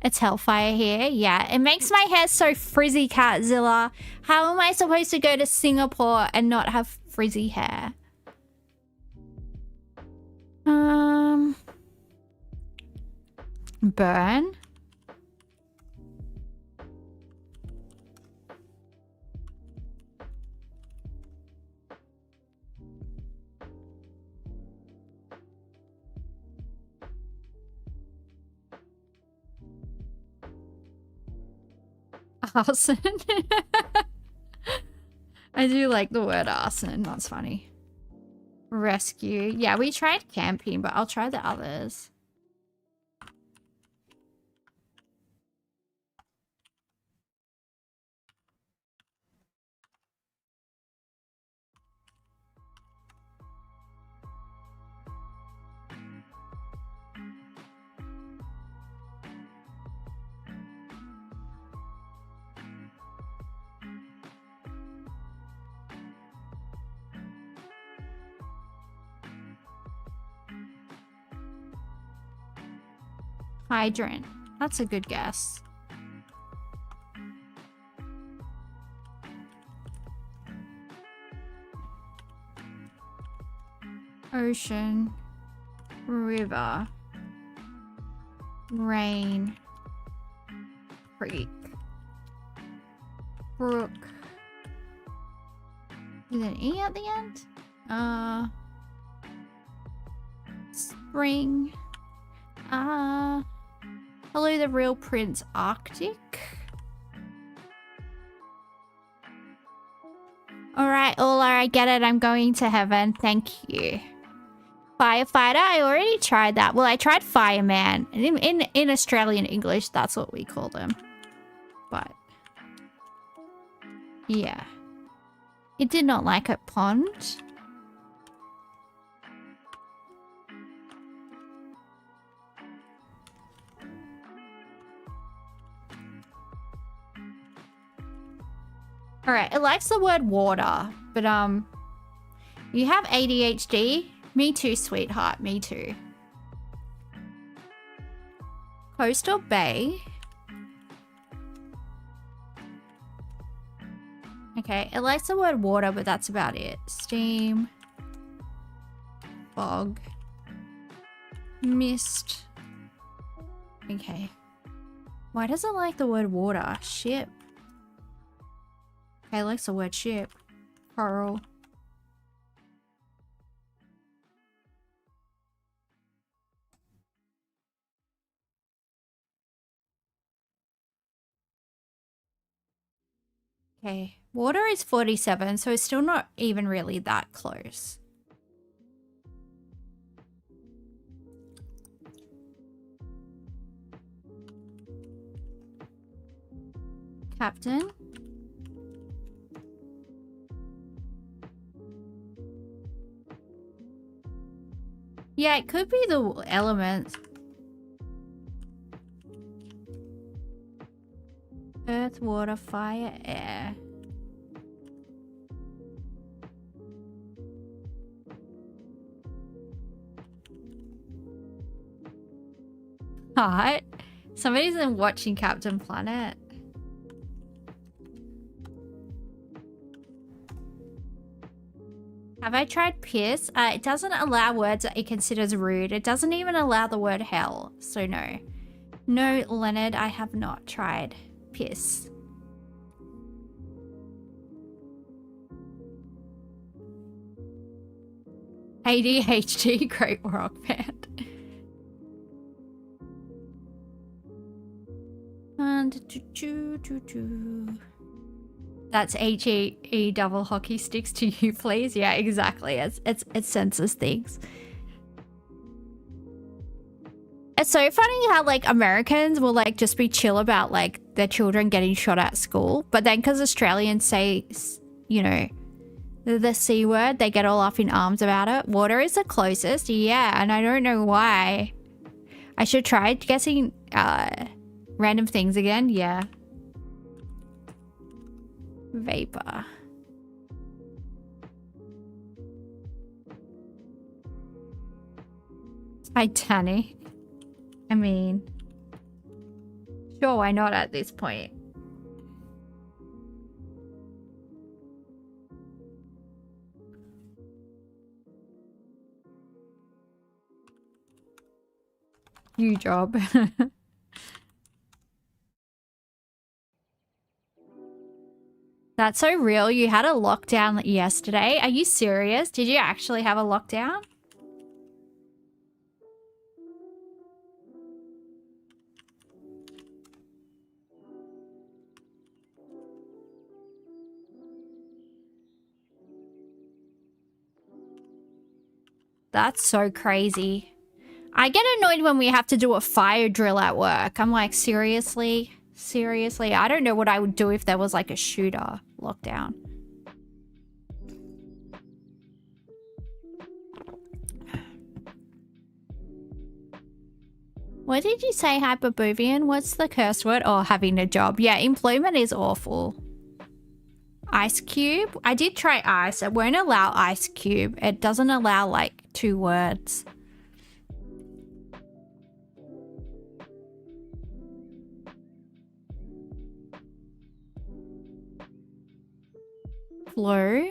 It's hellfire here. Yeah, it makes my hair so frizzy, Catzilla. How am I supposed to go to Singapore and not have frizzy hair? Burn? Arson. I do like the word arson. That's funny. Rescue. Yeah, we tried camping, but I'll try the others. Hydrant. That's a good guess. Ocean. River. Rain. Creek. Brook. Is an E at the end? Spring. Hello, the real Prince Arctic. Alright, Ola, I get it. I'm going to heaven. Thank you. Firefighter, I already tried that. Well, I tried fireman. In Australian English, that's what we call them. But yeah. It did not like it. Pond. Alright, it likes the word water, but you have ADHD? Me too, sweetheart, me too. Coastal bay. Okay, it likes the word water, but that's about it. Steam. Fog. Mist. Okay. Why does it like the word water? Ship. Okay, it likes the word ship. Coral. Okay, water is 47, so it's still not even really that close. Captain? Yeah, it could be the elements. Earth, water, fire, air. What? Somebody's been watching Captain Planet. Have I tried pierce? It doesn't allow words that it considers rude. It doesn't even allow the word hell, so no. No, Leonard, I have not tried pierce. ADHD, great rock band. That's HE double hockey sticks to you, please. Yeah, exactly. It senses things. It's so funny how like Americans will like just be chill about like their children getting shot at school, but then because Australians say, you know, the C word, they get all up in arms about it. Water is the closest, yeah, and I don't know why. I should try guessing random things again, yeah. Vapor. Titanic. I mean, sure, why not at this point? New job. That's so real. You had a lockdown yesterday. Are you serious? Did you actually have a lockdown? That's so crazy. I get annoyed when we have to do a fire drill at work. I'm like, seriously? Seriously? I don't know what I would do if there was like a shooter lockdown. What did you say, Hyperbovian? What's the curse word? Oh, having a job. Yeah, employment is awful. Ice cube? I did try ice. It won't allow ice cube. It doesn't allow like 2 words. Flow?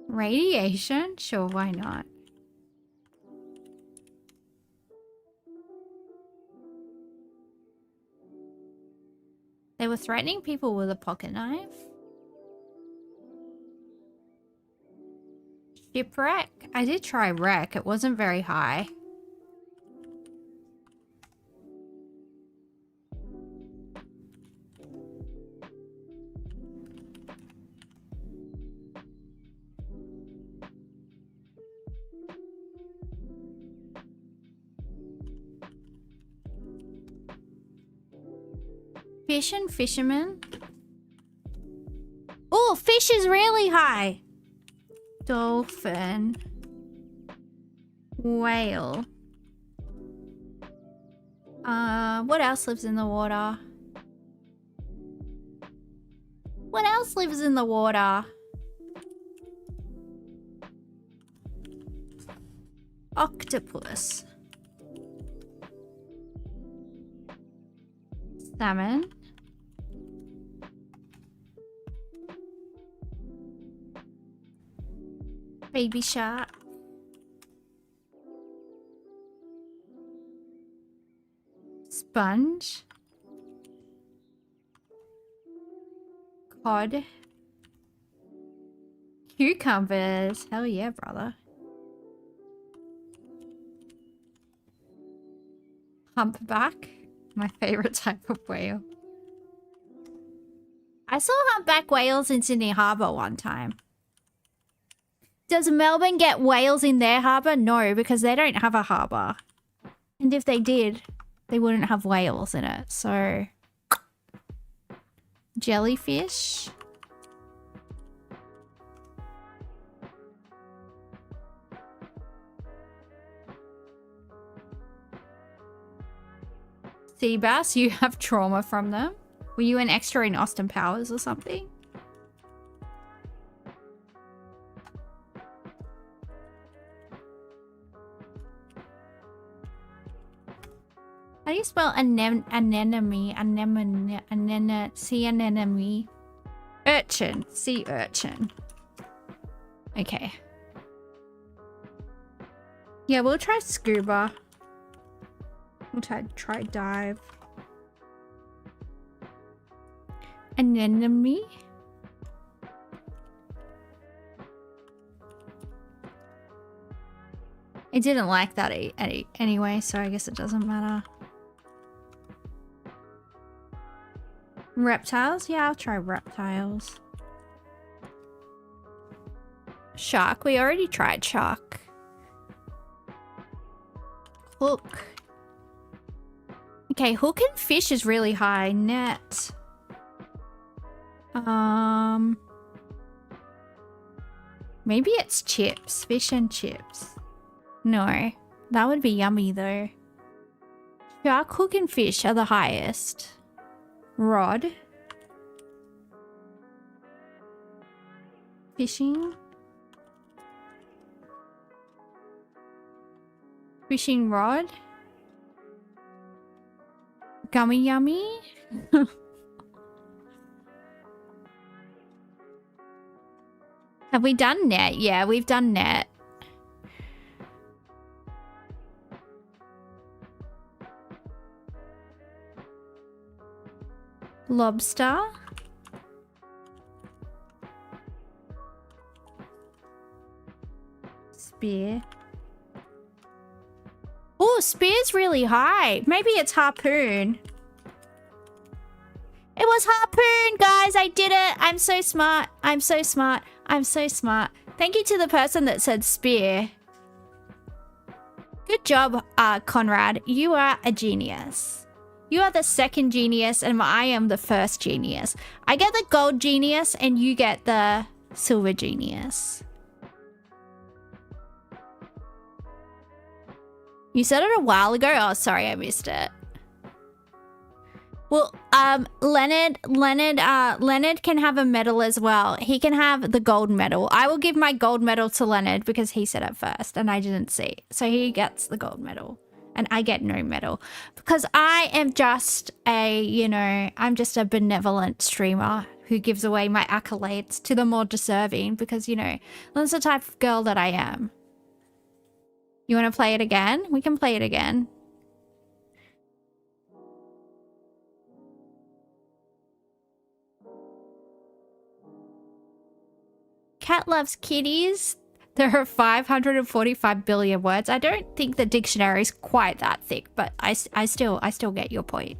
Radiation? Sure, why not? They were threatening people with a pocket knife. Shipwreck? I did try wreck. It wasn't very high. Fish and fisherman? Oh, fish is really high. Dolphin. Whale. What else lives in the water? What else lives in the water? Octopus. Salmon. Baby shark. Sponge. Cod. Cucumbers. Hell yeah, brother. Humpback. My favorite type of whale. I saw humpback whales in Sydney Harbour one time. Does Melbourne get whales in their harbour? No, because they don't have a harbour. And if they did, they wouldn't have whales in it. So, jellyfish. Sea bass, you have trauma from them? Were you an extra in Austin Powers or something? How do you spell anemone? Sea anemone. Urchin. Sea urchin. Okay. Yeah, we'll try scuba. We'll try dive. Anemone. I didn't like that anyway, so I guess it doesn't matter. Reptiles? Yeah, I'll try reptiles. Shark? We already tried shark. Hook. Okay, hook and fish is really high. Net. Maybe it's chips. Fish and chips. No, that would be yummy though. Shark, hook, and fish are the highest. Rod. Fishing. Fishing rod. Gummy yummy. Have we done net? Yeah, we've done net. Lobster. Spear. Oh, spear's really high. Maybe it's harpoon. It was harpoon, guys. I did it. I'm so smart. I'm so smart. I'm so smart. Thank you to the person that said spear. Good job, Conrad. You are a genius. You are the second genius and I am the first genius. I get the gold genius and you get the silver genius. You said it a while ago? Oh, sorry, I missed it. Well, Leonard can have a medal as well. He can have the gold medal. I will give my gold medal to Leonard because he said it first and I didn't see. So he gets the gold medal and I get no medal because I am just a, you know, I'm just a benevolent streamer who gives away my accolades to the more deserving because, you know, that's the type of girl that I am. You want to play it again? We can play it again. Cat loves kitties. There are 545 billion words. I don't think the dictionary is quite that thick, but I still get your point.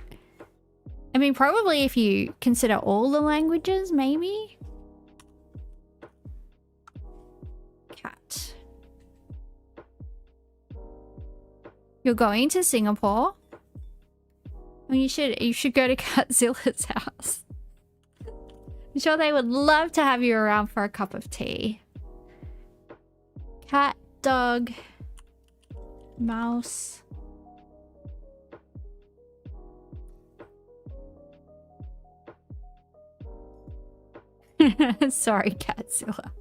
I mean, probably if you consider all the languages, maybe. Cat. You're going to Singapore? Well, you should go to Catzilla's house. I'm sure they would love to have you around for a cup of tea. Cat, dog, mouse. Sorry, Catzilla.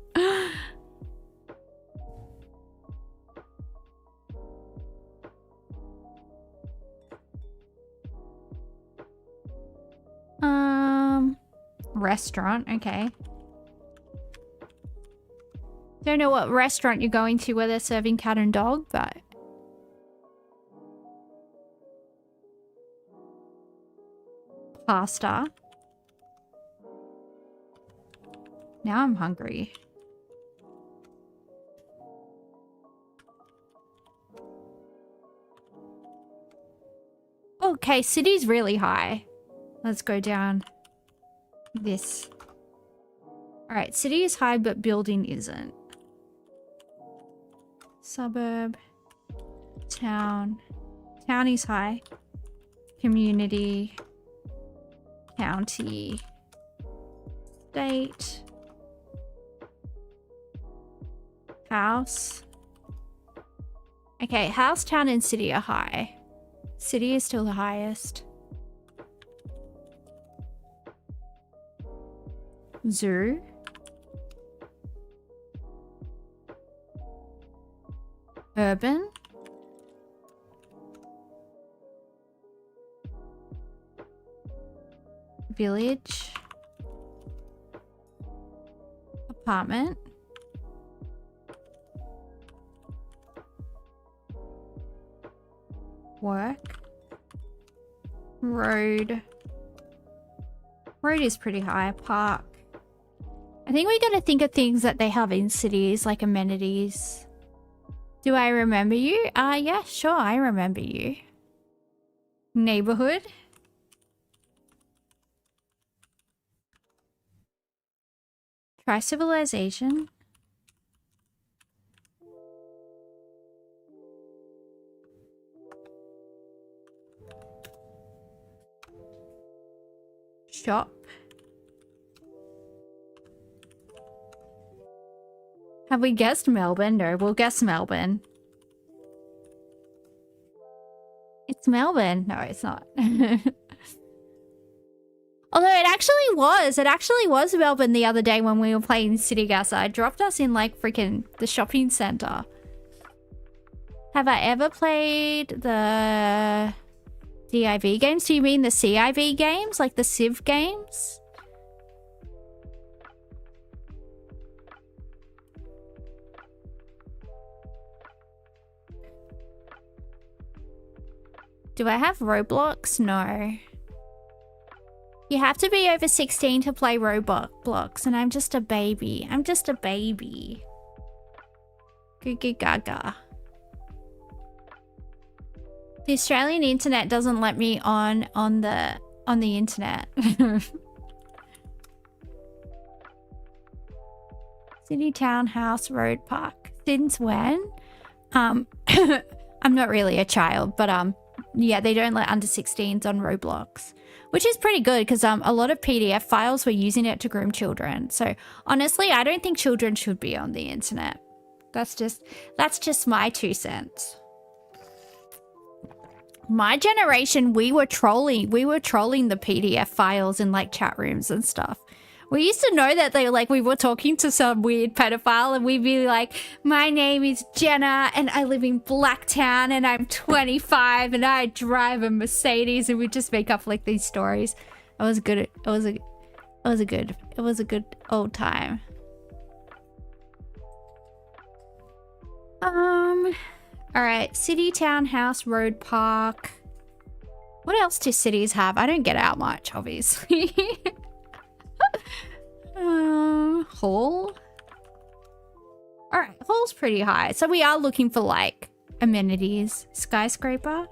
Restaurant, okay. Don't know what restaurant you're going to where they're serving cat and dog, but Pasta. Now I'm hungry. Okay, city's really high. Let's go down this. Alright, city is high, but building isn't. Suburb. Town. Town is high. Community. County. State. House. Okay, house, town, and city are high. City is still the highest. Zoo. Urban. Village. Apartment. Work. Road. Road is pretty high. Park. I think we gotta think of things that they have in cities, like amenities. Do I remember you? Yeah, sure, I remember you. Neighborhood. Try civilization. Shop. Have we guessed Melbourne? No, we'll guess Melbourne. It's Melbourne. No, it's not. Although it actually was Melbourne the other day when we were playing City Guessr. It dropped us in like freaking the shopping center. Have I ever played the DIV games? Do you mean the CIV games? Like the Civ games? Do I have Roblox? No. You have to be over 16 to play Roblox, and I'm just a baby. I'm just a baby. Goo goo gaga. The Australian internet doesn't let me on the internet. City, town, house, road, park. Since when? I'm not really a child, but yeah, they don't let under 16s on Roblox, which is pretty good because a lot of PDF files were using it to groom children. So honestly, I don't think children should be on the internet. That's just my 2 cents. My generation, we were trolling the PDF files in like chat rooms and stuff. We used to know that we were talking to some weird pedophile and we'd be like, my name is Jenna and I live in Blacktown and I'm 25 and I drive a Mercedes, and we'd just make up like these stories. It was a good old time. All right, city, town, house, road, park. What else do cities have? I don't get out much, obviously. Hall. All right, hall's pretty high. So we are looking for like amenities. Skyscraper.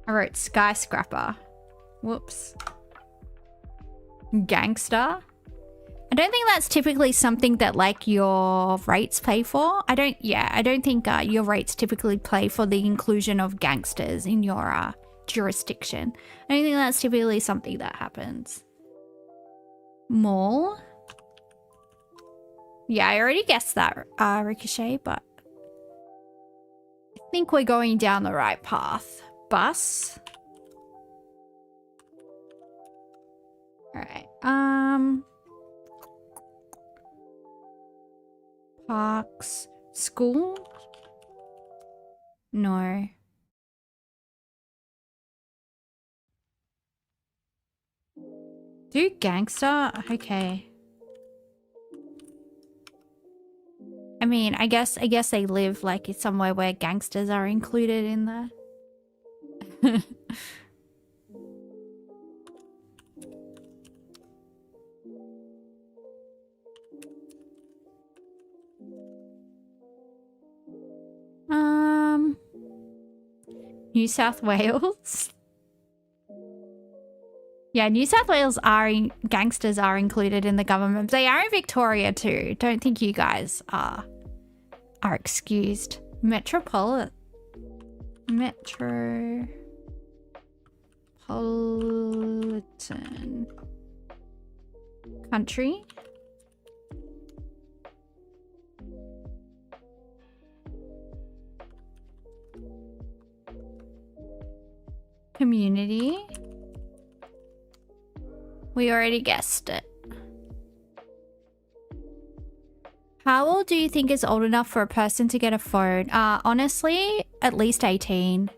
I wrote skyscraper. Whoops. Gangster. I don't think that's typically something that like your rates pay for. I don't think your rates typically pay for the inclusion of gangsters in your jurisdiction. I don't think that's typically something that happens. Mall. Yeah, I already guessed that, Ricochet, but I think we're going down the right path. Bus. All right. Parks. School? No. Do gangster? Okay. I mean, I guess they live like somewhere where gangsters are included in the. New South Wales. Yeah, New South Wales gangsters are included in the government. They are in Victoria too. Don't think you guys are excused. Metropolitan country. Community. We already guessed it. How old do you think is old enough for a person to get a phone? Honestly, at least 18.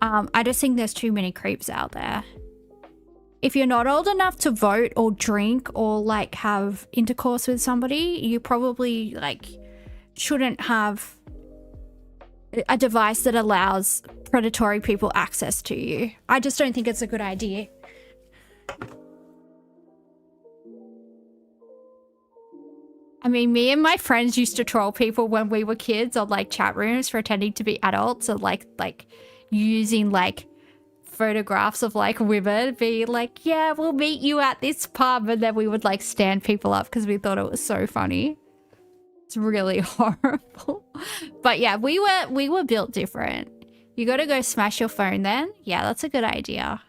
I just think there's too many creeps out there. If you're not old enough to vote or drink or like have intercourse with somebody, you probably like shouldn't have a device that allows predatory people access to you. I just don't think it's a good idea. I mean, me and my friends used to troll people when we were kids on like chat rooms pretending to be adults and like using like photographs of like women being like, yeah, we'll meet you at this pub, and then we would like stand people up because we thought it was so funny. It's really horrible. But yeah, we were built different. You gotta go smash your phone then? Yeah, that's a good idea.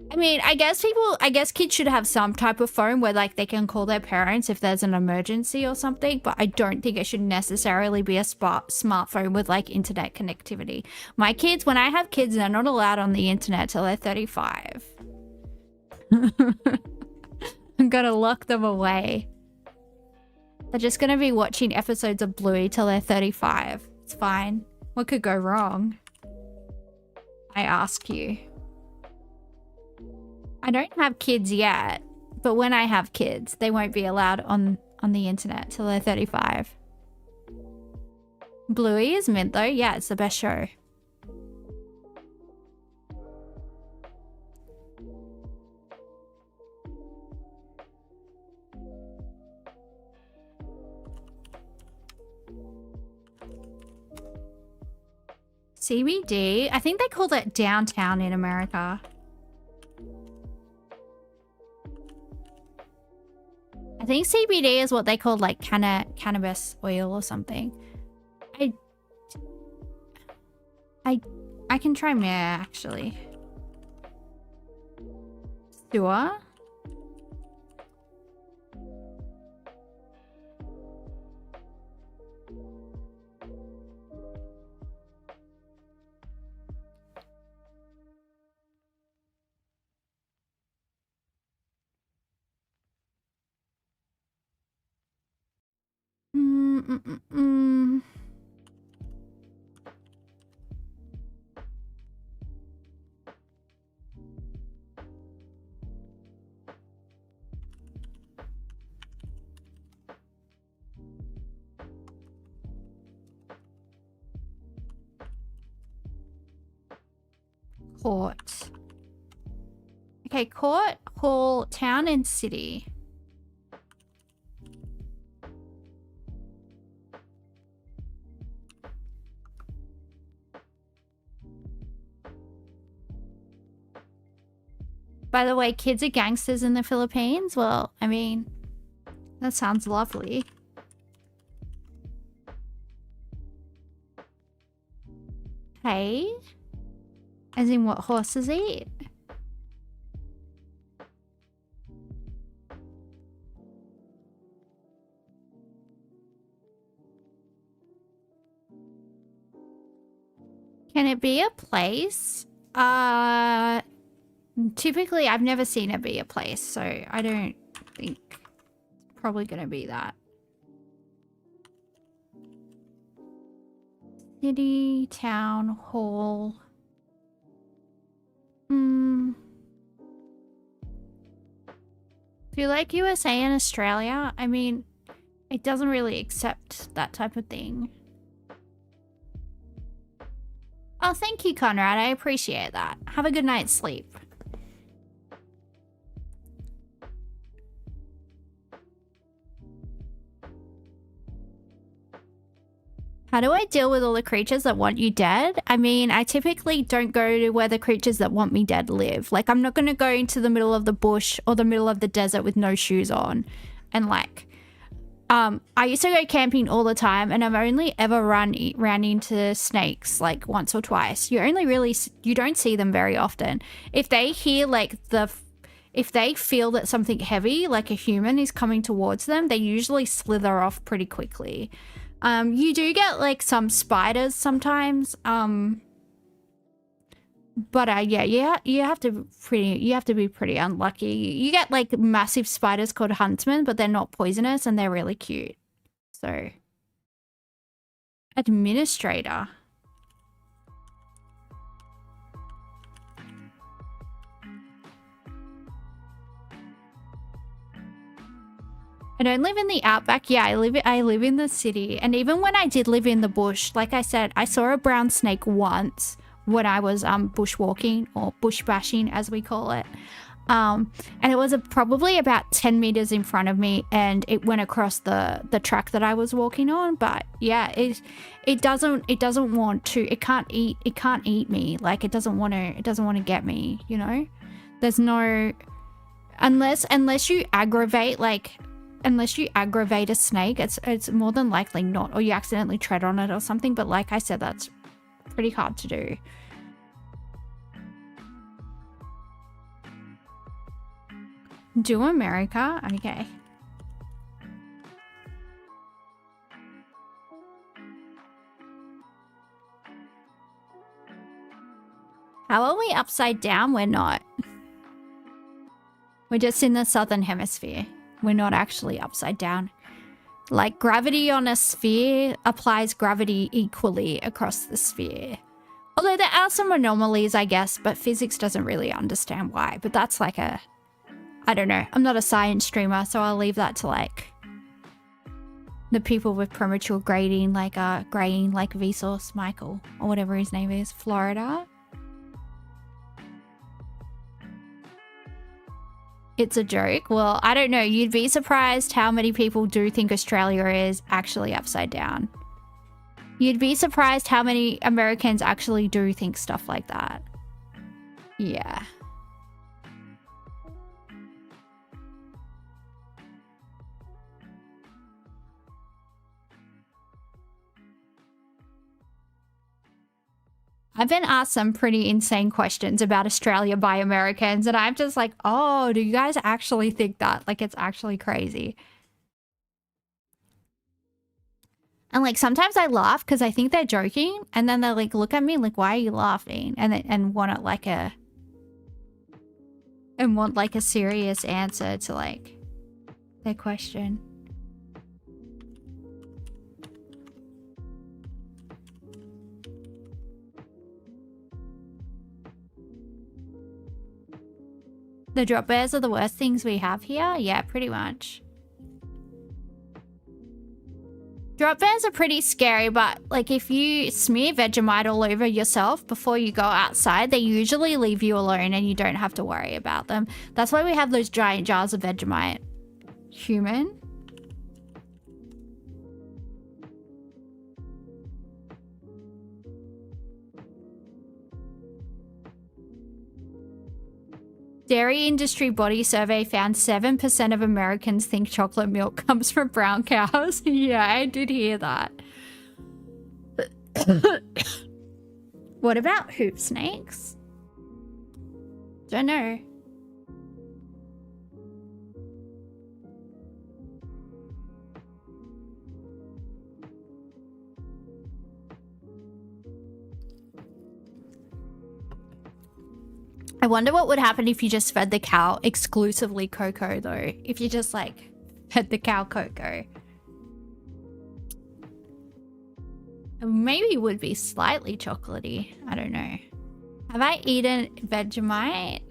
I mean, I guess kids should have some type of phone where like they can call their parents if there's an emergency or something, but I don't think it should necessarily be a smartphone with like internet connectivity. My kids, when I have kids, they're not allowed on the internet till they're 35. I'm gonna lock them away. They're just gonna be watching episodes of Bluey till they're 35. It's fine. What could go wrong? I ask you. I don't have kids yet, but when I have kids, they won't be allowed on the internet till they're 35. Bluey is mint though. Yeah, it's the best show. CBD? I think they call that downtown in America. I think CBD is what they call like cannabis oil or something. I can try meh actually. Sewer? Court. Okay, court, hall, town, and city. By the way, kids are gangsters in the Philippines? Well, I mean, that sounds lovely. Hey? As in what horses eat? Can it be a place? Typically, I've never seen it be a place, so I don't think it's probably going to be that. City, town, hall. Do you like USA and Australia? I mean, it doesn't really accept that type of thing. Oh, thank you, Conrad. I appreciate that. Have a good night's sleep. How do I deal with all the creatures that want you dead? I mean, I typically don't go to where the creatures that want me dead live. Like, I'm not going to go into the middle of the bush or the middle of the desert with no shoes on. And like, I used to go camping all the time, and I've only ever ran into snakes like once or twice. You don't see them very often. If they hear like if they feel that something heavy, like a human, is coming towards them, they usually slither off pretty quickly. You do get like some spiders sometimes, but yeah, you have to be pretty unlucky. You get like massive spiders called huntsmen, but they're not poisonous and they're really cute. So, administrator. I don't live in the outback. Yeah, I live in the city. And even when I did live in the bush, like I said, I saw a brown snake once when I was bushwalking, or bush bashing as we call it. And it was probably about 10 meters in front of me, and it went across the track that I was walking on. But yeah, it doesn't want to. It can't eat me. Like, it doesn't want to get me, you know? There's no, unless you aggravate a snake, it's more than likely not, or you accidentally tread on it or something. But like I said, that's pretty hard to do. Do America? Okay. How are we upside down? We're not. We're just in the southern hemisphere. We're not actually upside down. Like, gravity on a sphere applies gravity equally across the sphere. Although there are some anomalies, I guess, but physics doesn't really understand why. But that's like I don't know. I'm not a science streamer, so I'll leave that to like the people with premature grading, like graying, like Vsauce Michael, or whatever his name is, Florida. It's a joke. Well, I don't know. You'd be surprised how many people do think Australia is actually upside down. You'd be surprised how many Americans actually do think stuff like that. Yeah. I've been asked some pretty insane questions about Australia by Americans, and I'm just like, oh, do you guys actually think that? Like, it's actually crazy. And like, sometimes I laugh because I think they're joking, and then they like look at me like, why are you laughing? And want a serious answer to like their question. The drop bears are the worst things we have here? Yeah, pretty much. Drop bears are pretty scary, but like if you smear Vegemite all over yourself before you go outside, they usually leave you alone and you don't have to worry about them. That's why we have those giant jars of Vegemite. Human? Dairy industry body survey found 7% of Americans think chocolate milk comes from brown cows. Yeah, I did hear that. What about hoop snakes? Don't know. I wonder what would happen if you just fed the cow exclusively cocoa, though. If you just, like, fed the cow cocoa. Maybe it would be slightly chocolatey. I don't know. Have I eaten Vegemite?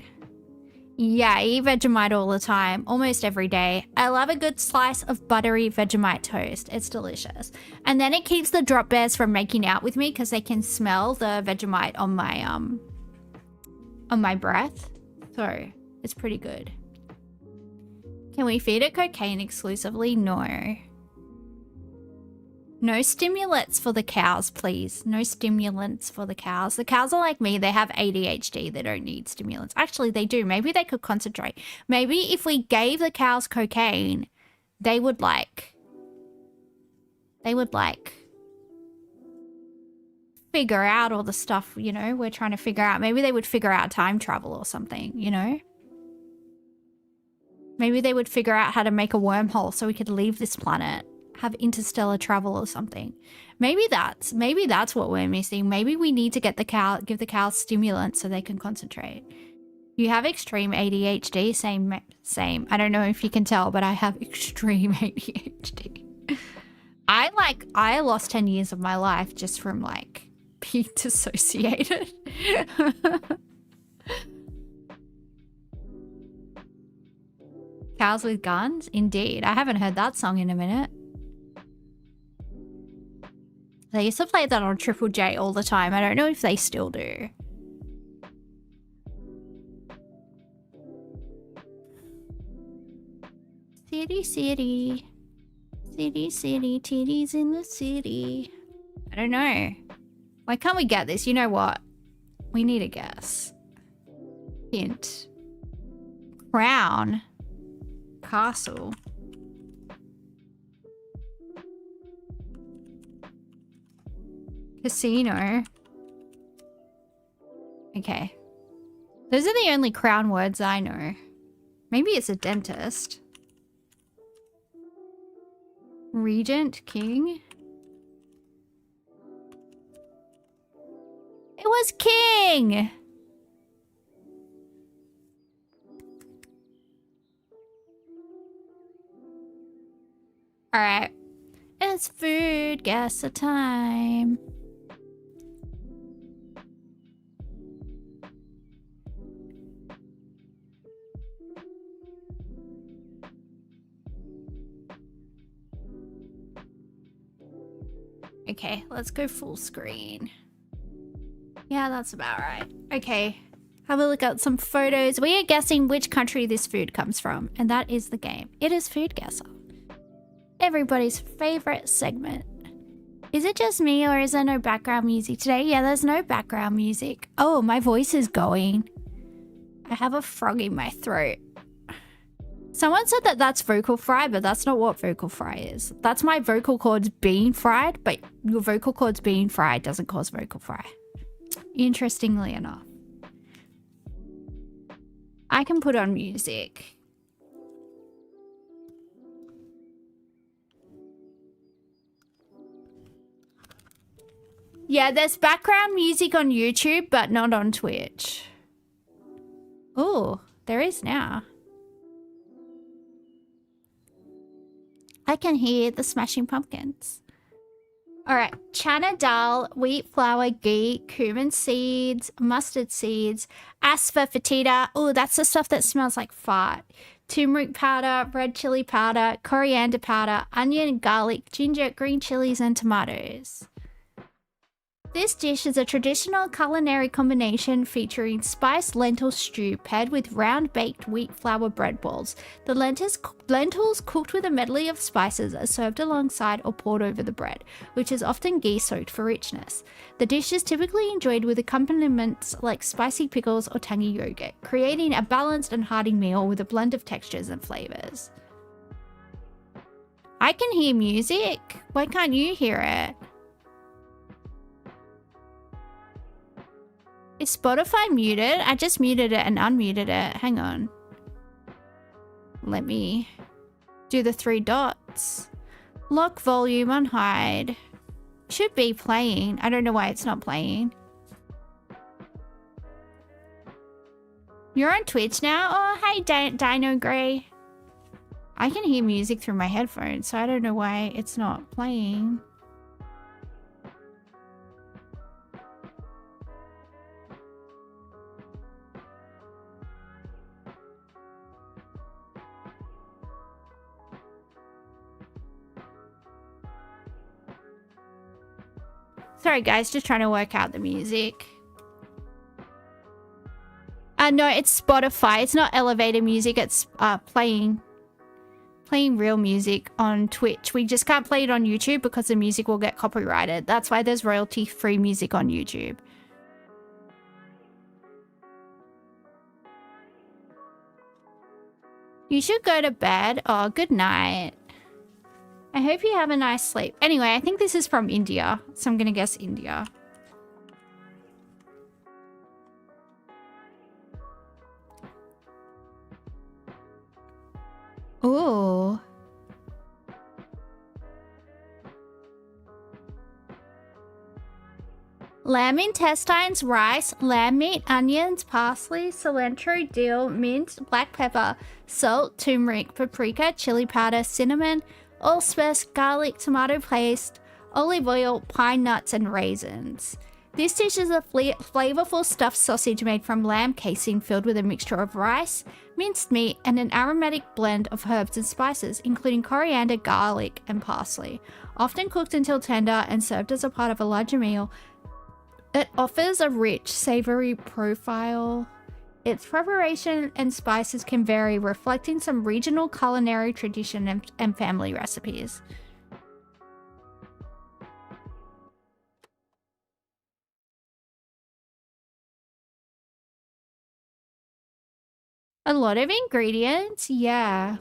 Yeah, I eat Vegemite all the time, almost every day. I love a good slice of buttery Vegemite toast. It's delicious. And then it keeps the drop bears from making out with me because they can smell the Vegemite on my breath. So it's pretty good. Can we feed it cocaine exclusively? No. No stimulants for the cows, please. No stimulants for the cows. The cows are like me. They have ADHD. They don't need stimulants. Actually, they do. Maybe they could concentrate. Maybe if we gave the cows cocaine, they would like figure out all the stuff, you know, we're trying to figure out. Maybe they would figure out time travel or something, you know? Maybe they would figure out how to make a wormhole so we could leave this planet. Have interstellar travel or something. Maybe that's what we're missing. Maybe we need to give the cows stimulants so they can concentrate. You have extreme ADHD. Same. I don't know if you can tell, but I have extreme ADHD. I lost 10 years of my life just from like being dissociated. Cows with guns? Indeed. I haven't heard that song in a minute. They used to play that on Triple J all the time. I don't know if they still do. City, city. City, city, titties in the city. I don't know. Why can't we get this? You know what? We need a guess. Hint. Crown. Castle. Casino. Okay. Those are the only crown words I know. Maybe it's a dentist. Regent, king. It was king! Alright. It's food guesser time. Okay, let's go full screen. Yeah, that's about right. Okay, have a look at some photos. We are guessing which country this food comes from, and that is the game. It is Food Guesser. Everybody's favorite segment. Is it just me or is there no background music today? Yeah, there's no background music. Oh, my voice is going. I have a frog in my throat. Someone said that that's vocal fry, but that's not what vocal fry is. That's my vocal cords being fried, but your vocal cords being fried doesn't cause vocal fry. Interestingly enough. I can put on music. Yeah, there's background music on YouTube, but not on Twitch. Oh, there is now. I can hear the Smashing Pumpkins. All right, chana dal, wheat flour, ghee, cumin seeds, mustard seeds, asafoetida. Oh, that's the stuff that smells like fart. Turmeric powder, red chili powder, coriander powder, onion, garlic, ginger, green chilies, and tomatoes. This dish is a traditional culinary combination featuring spiced lentil stew paired with round-baked wheat flour bread balls. The lentils cooked with a medley of spices are served alongside or poured over the bread, which is often ghee-soaked for richness. The dish is typically enjoyed with accompaniments like spicy pickles or tangy yogurt, creating a balanced and hearty meal with a blend of textures and flavors. I can hear music. Why can't you hear it? Is Spotify muted? I just muted it and unmuted it. Hang on. Let me do the 3 dots. Lock volume, unhide. Should be playing. I don't know why it's not playing. You're on Twitch now? Oh, hey, Dino Grey. I can hear music through my headphones, so I don't know why it's not playing. Sorry guys, just trying to work out the music. No, it's Spotify. It's not elevator music. It's playing real music on Twitch. We just can't play it on YouTube because the music will get copyrighted. That's why there's royalty-free music on YouTube. You should go to bed. Oh, good night. I hope you have a nice sleep. Anyway, I think this is from India, so I'm gonna guess India. Ooh. Lamb intestines, rice, lamb meat, onions, parsley, cilantro, dill, mint, black pepper, salt, turmeric, paprika, chili powder, cinnamon, allspice, garlic, tomato paste, olive oil, pine nuts, and raisins. This dish is a flavorful stuffed sausage made from lamb casing filled with a mixture of rice, minced meat, and an aromatic blend of herbs and spices, including coriander, garlic, and parsley. Often cooked until tender and served as a part of a larger meal, it offers a rich, savory profile. Its preparation and spices can vary, reflecting some regional culinary tradition and family recipes. A lot of ingredients, yeah.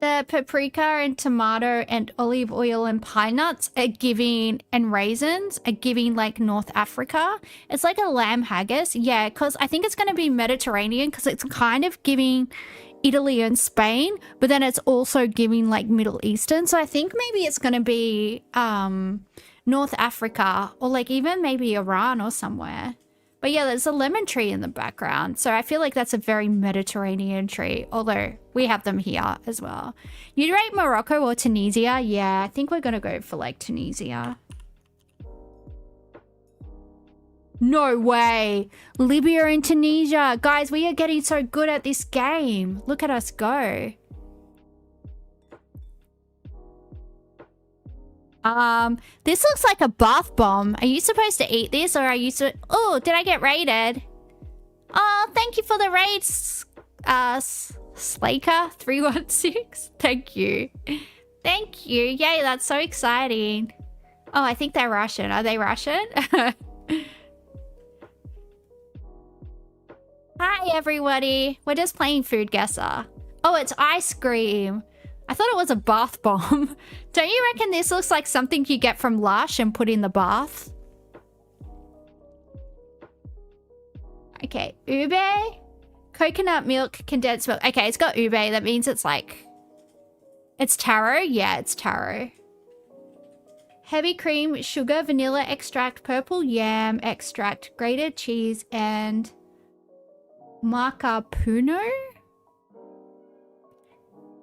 The paprika and tomato and olive oil and pine nuts are giving, and raisins are giving like North Africa. It's like a lamb haggis. Yeah, because I think it's going to be Mediterranean because it's kind of giving Italy and Spain, but then it's also giving like Middle Eastern. So I think maybe it's going to be North Africa or like even maybe Iran or somewhere. But yeah, there's a lemon tree in the background. So I feel like that's a very Mediterranean tree, although we have them here as well. You'd rate Morocco or Tunisia? Yeah, I think we're going to go for like Tunisia. No way. Libya and Tunisia. Guys, we are getting so good at this game. Look at us go. This looks like a bath bomb. Are you supposed to eat this or are you Oh, did I get raided? Oh, thank you for the raid, Slaker316. Thank you. Thank you. Yay, that's so exciting. Oh, I think they're Russian. Are they Russian? Hi, everybody. We're just playing Food Guessr. Oh, it's ice cream. I thought it was a bath bomb. Don't you reckon this looks like something you get from Lush and put in the bath? Okay, ube, coconut milk, condensed milk. Okay, it's got ube. That means it's like... It's taro? Yeah, it's taro. Heavy cream, sugar, vanilla extract, purple yam extract, grated cheese, and... mascarpone?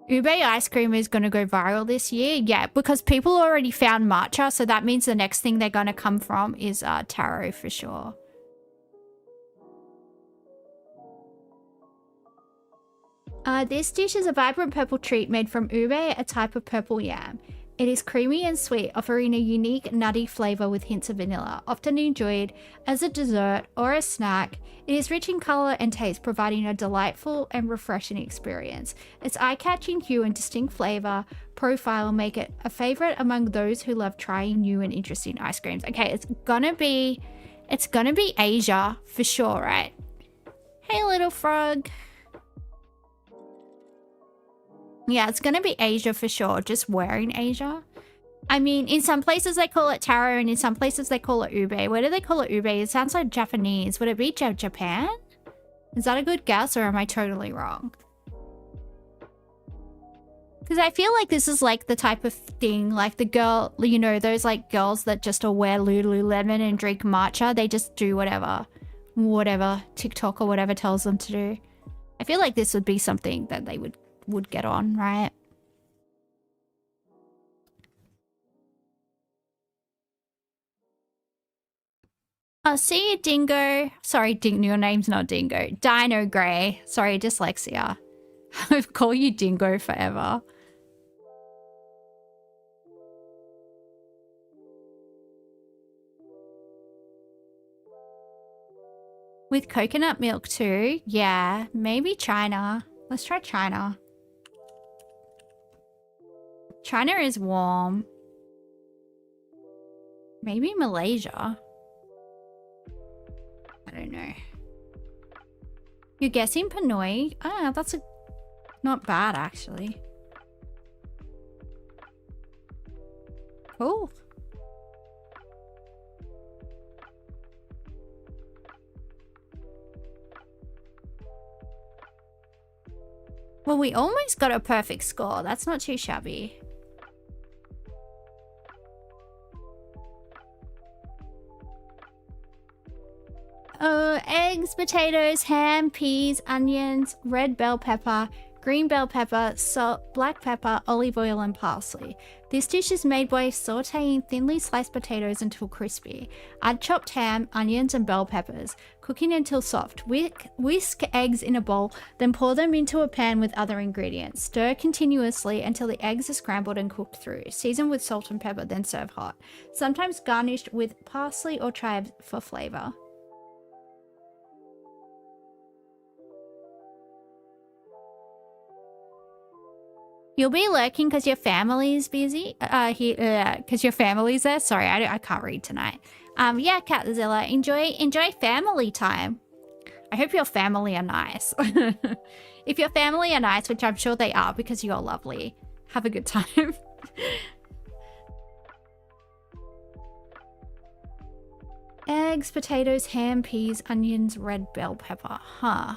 Ube ice cream is going to go viral this year. Yeah, because people already found matcha, so that means the next thing they're going to come from is taro for sure. This dish is a vibrant purple treat made from ube, a type of purple yam. It is creamy and sweet, offering a unique nutty flavor with hints of vanilla. Often enjoyed as a dessert or a snack, it is rich in color and taste, providing a delightful and refreshing experience. Its eye-catching hue and distinct flavor profile make it a favorite among those who love trying new and interesting ice creams. Okay, it's gonna be Asia for sure, right? Hey, little frog. Yeah, it's gonna be Asia for sure. Just wearing Asia. I mean, in some places they call it taro and in some places they call it ube. Where do they call it ube? It sounds like Japanese. Would it be Japan? Is that a good guess or am I totally wrong? Because I feel like this is like the type of thing, like the girl, you know, those like girls that just wear Lululemon and drink matcha. They just do whatever TikTok or whatever tells them to do. I feel like this would be something that they would get on, right? See you, Dingo. Sorry, your name's not Dingo. Dino Grey. Sorry, dyslexia. I'll call you Dingo forever. With coconut milk too? Yeah, maybe China. Let's try China. China is warm. Maybe Malaysia. I don't know. You're guessing Pinoy? Ah, that's not bad actually. Cool. Well, we almost got a perfect score. That's not too shabby. Oh, eggs, potatoes, ham, peas, onions, red bell pepper, green bell pepper, salt, black pepper, olive oil, and parsley. This dish is made by sauteing thinly sliced potatoes until crispy. Add chopped ham, onions, and bell peppers, cooking until soft. Whisk eggs in a bowl, then pour them into a pan with other ingredients. Stir continuously until the eggs are scrambled and cooked through. Season with salt and pepper, then serve hot. Sometimes garnished with parsley or chives for flavor. You'll be lurking because your family's busy. Because your family's there. Sorry, I can't read tonight. Yeah, Catzilla, enjoy family time. I hope your family are nice. If your family are nice, which I'm sure they are because you're lovely, have a good time. Eggs, potatoes, ham, peas, onions, red bell pepper. Huh.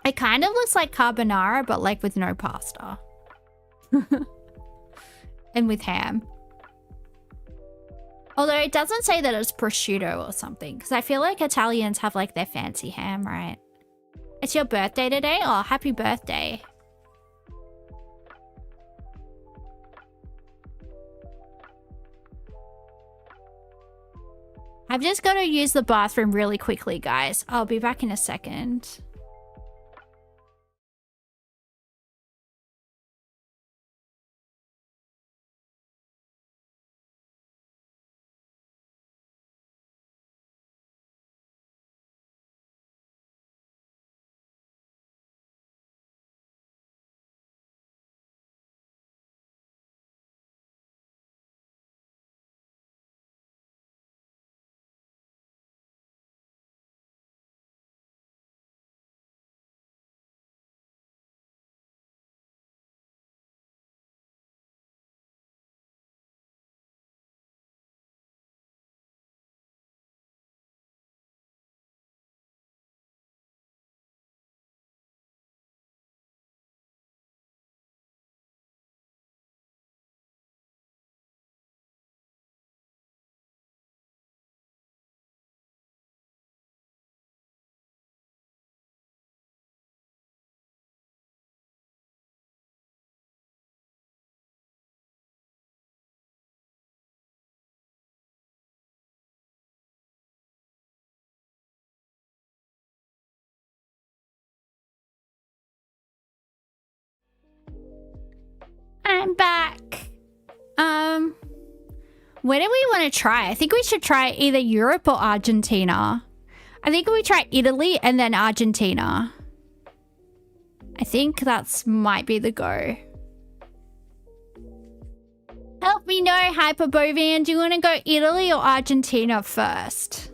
It kind of looks like carbonara, but like with no pasta. And with ham. Although it doesn't say that it's prosciutto or something, because I feel like Italians have like their fancy ham, right? It's your birthday today? Oh, happy birthday. I've just got to use the bathroom really quickly, guys. I'll be back in a second. I'm back. Where do we want to try? I think we should try either Europe or Argentina. I think we try Italy and then Argentina. I think that's might be the go. Help me know, Hyperbovian. Do you want to go Italy or Argentina first?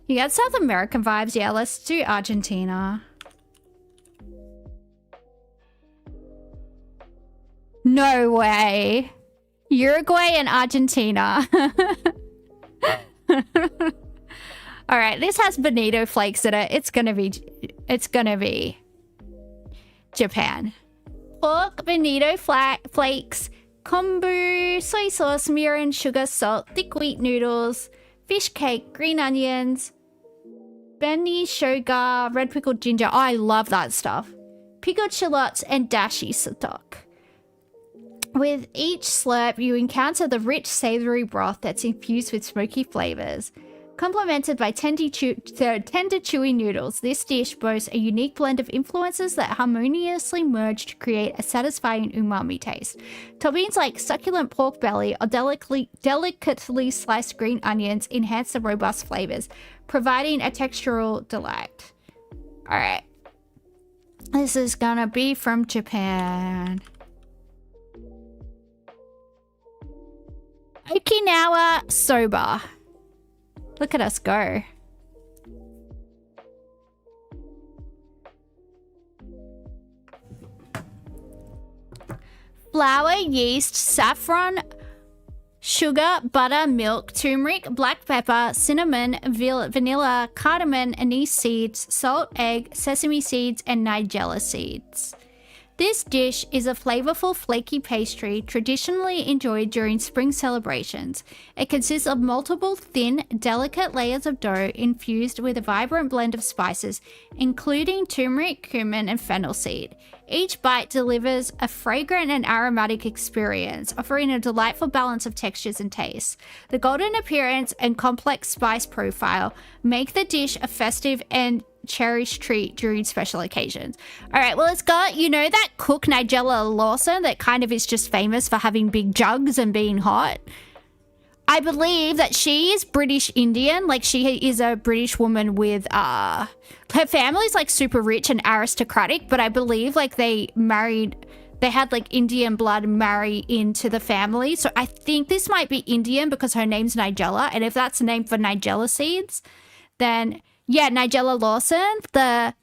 You got South American vibes? Yeah, let's do Argentina. No way. Uruguay and Argentina. All right, this has bonito flakes in it. It's gonna be Japan. Pork, bonito flakes, kombu, soy sauce, mirin, sugar, salt, thick wheat noodles, fish cake, green onions, beni shoga, red pickled ginger. Oh, I love that stuff. Pickled shallots and dashi stock. With each slurp, you encounter the rich, savory broth that's infused with smoky flavors. Complemented by tender chewy noodles, this dish boasts a unique blend of influences that harmoniously merge to create a satisfying umami taste. Toppings like succulent pork belly or delicately sliced green onions enhance the robust flavors, providing a textural delight. All right. This is gonna be from Japan. Okinawa soba. Look at us go. Flour, yeast, saffron, sugar, butter, milk, turmeric, black pepper, cinnamon, vanilla, cardamom, anise seeds, salt, egg, sesame seeds, and nigella seeds. This dish is a flavorful, flaky pastry traditionally enjoyed during spring celebrations. It consists of multiple thin, delicate layers of dough infused with a vibrant blend of spices, including turmeric, cumin, and fennel seed. Each bite delivers a fragrant and aromatic experience, offering a delightful balance of textures and tastes. The golden appearance and complex spice profile make the dish a festive and cherished treat during special occasions. All right, well, it's got, you know, that cook Nigella Lawson that kind of is just famous for having big jugs and being hot. I believe that she is British Indian. Like, she is a British woman with her family's like super rich and aristocratic, but I believe like they had like Indian blood marry into the family. So I think this might be Indian because her name's Nigella, and if that's the name for Nigella seeds, then yeah, Nigella Lawson, the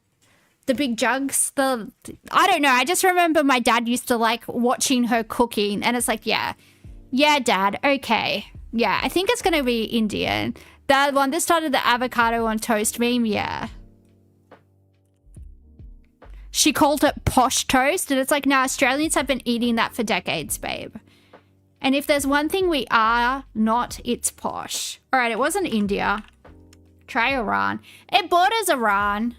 big jugs, I don't know. I just remember my dad used to like watching her cooking, and it's like, yeah, dad, okay. Yeah, I think it's going to be Indian. The one that started the avocado on toast meme, yeah. She called it posh toast, and it's like, no, Australians have been eating that for decades, babe. And if there's one thing we are not, it's posh. All right, it wasn't India. Try Iran. It borders Iran.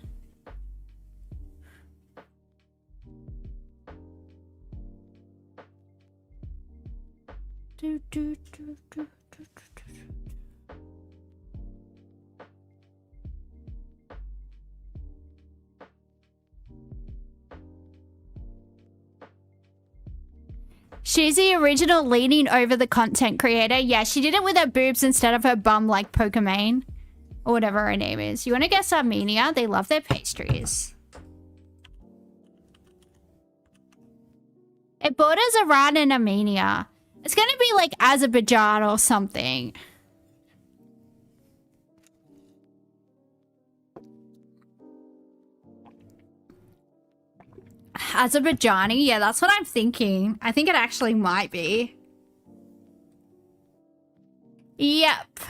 She's the original leaning over the content creator. Yeah, she did it with her boobs instead of her bum like Pokemon. Or whatever her name is. You want to guess Armenia? They love their pastries. It borders Iran and Armenia. It's going to be like Azerbaijan or something. Azerbaijani? Yeah, that's what I'm thinking. I think it actually might be. Yep.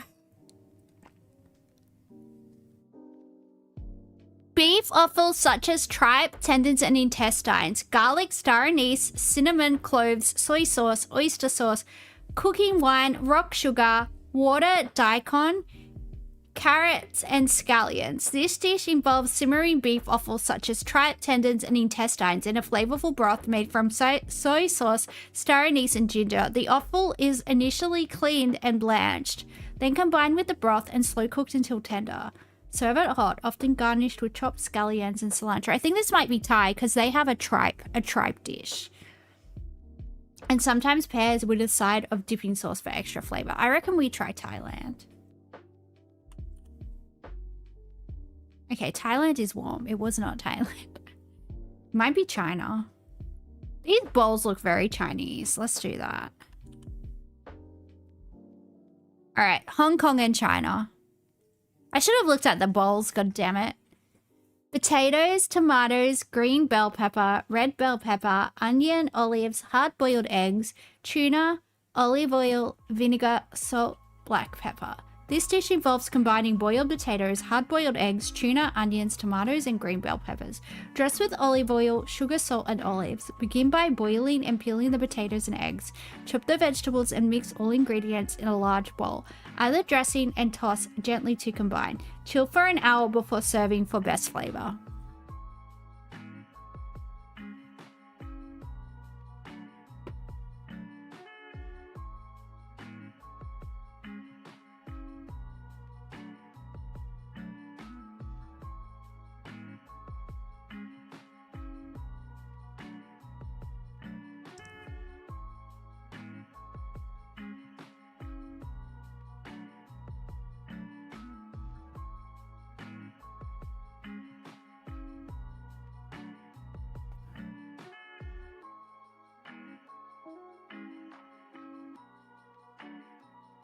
Beef offals such as tripe, tendons, and intestines, garlic, star anise, cinnamon, cloves, soy sauce, oyster sauce, cooking wine, rock sugar, water, daikon, carrots, and scallions. This dish involves simmering beef offals such as tripe, tendons, and intestines in a flavorful broth made from soy sauce, star anise, and ginger. The offal is initially cleaned and blanched, then combined with the broth and slow cooked until tender. Serve it hot, often garnished with chopped scallions and cilantro. I think this might be Thai because they have a tripe dish. And sometimes pairs with a side of dipping sauce for extra flavor. I reckon we try Thailand. Okay, Thailand is warm. It was not Thailand. Might be China. These bowls look very Chinese. Let's do that. All right, Hong Kong and China. I should have looked at the bowls, god damn it. Potatoes, tomatoes, green bell pepper, red bell pepper, onion, olives, hard-boiled eggs, tuna, olive oil, vinegar, salt, black pepper. This dish involves combining boiled potatoes, hard-boiled eggs, tuna, onions, tomatoes, and green bell peppers. Dress with olive oil, sugar, salt, and olives. Begin by boiling and peeling the potatoes and eggs. Chop the vegetables and mix all ingredients in a large bowl. Add the dressing and toss gently to combine. Chill for an hour before serving for best flavor.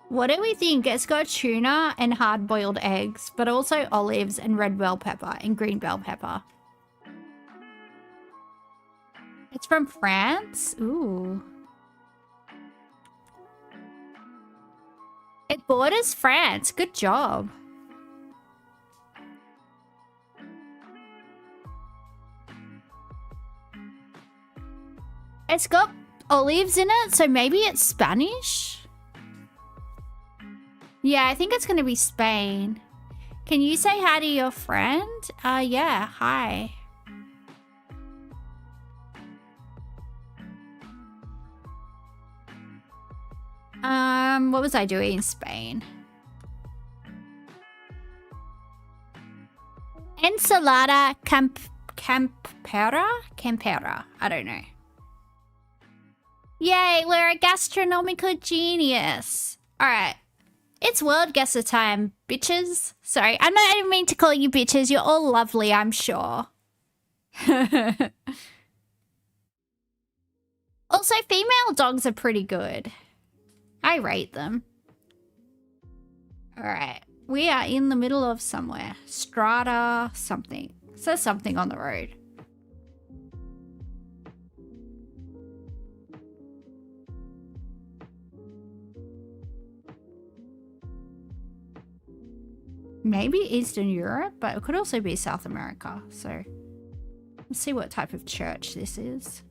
What do we think? It's got tuna and hard-boiled eggs, but also olives and red bell pepper and green bell pepper. It's from France? Ooh. It borders France. Good job. It's got olives in it, so maybe it's Spanish? Yeah, I think it's going to be Spain. Can you say hi to your friend? Yeah, hi. What was I doing in Spain? Ensalada campera? I don't know. Yay, we're a gastronomical genius. All right. It's World Guesser time, bitches. Sorry, I didn't mean to call you bitches. You're all lovely, I'm sure. Also, female dogs are pretty good. I rate them. All right. We are in the middle of somewhere. Strata something. It says something on the road. Maybe Eastern Europe, but it could also be South America. So let's see what type of church this is.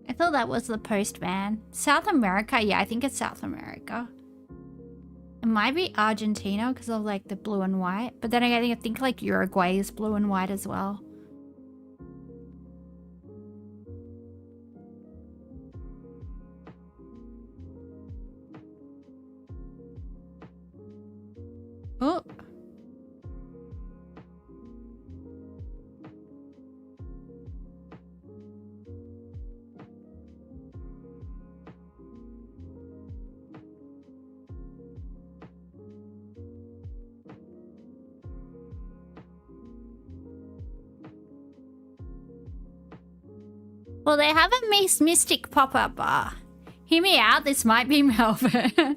I thought that was the postman. South America? Yeah, I think it's South America. It might be Argentina because of like the blue and white. But then I think like Uruguay is blue and white as well. Oh. Well, they have a mystic pop-up bar. Hear me out, this might be Melbourne.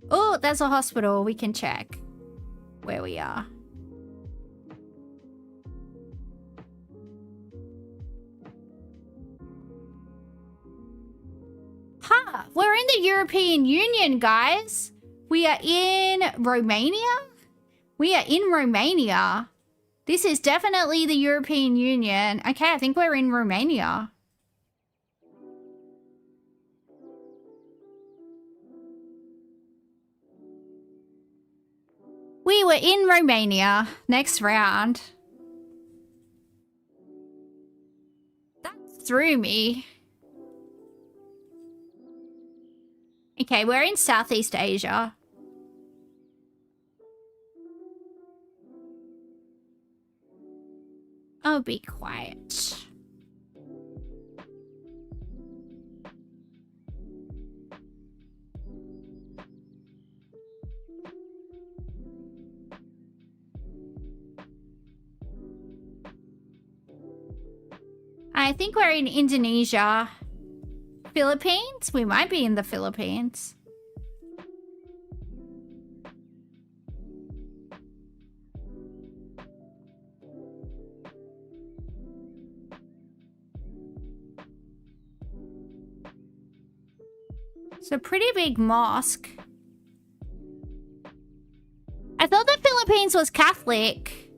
Oh, there's a hospital. We can check where we are. Ha! We're in the European Union, guys. We are in Romania? We are in Romania. This is definitely the European Union. Okay, I think we're in Romania. We were in Romania. Next round. That threw me. Okay, we're in Southeast Asia. Oh, be quiet. I think we're in Indonesia. Philippines? We might be in the Philippines. It's a pretty big mosque. I thought the Philippines was Catholic.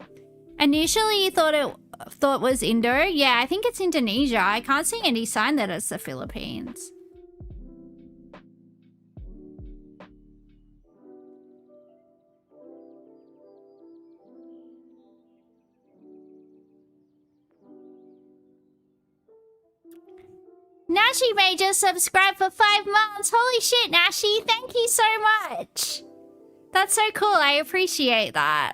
Initially, you thought it was Indo. Yeah, I think it's Indonesia. I can't see any sign that it's the Philippines. Nashi Major subscribed for 5 months. Holy shit, Nashi. Thank you so much. That's so cool. I appreciate that.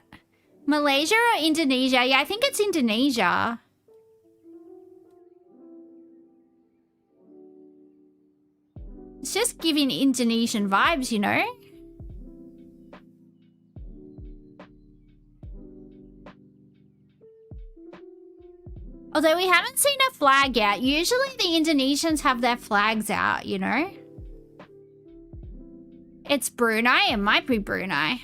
Malaysia or Indonesia? Yeah, I think it's Indonesia. It's just giving Indonesian vibes, you know? Although we haven't seen a flag yet. Usually the Indonesians have their flags out, you know? It's Brunei. It might be Brunei.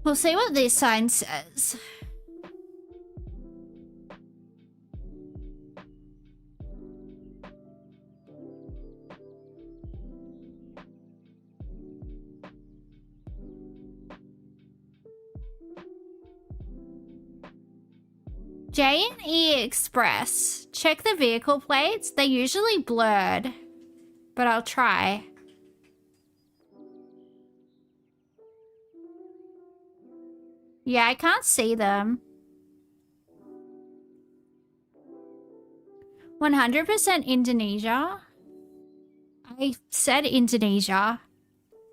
We'll see what this sign says. J&E Express. Check the vehicle plates. They're usually blurred, but I'll try. Yeah, I can't see them. 100% Indonesia. I said Indonesia.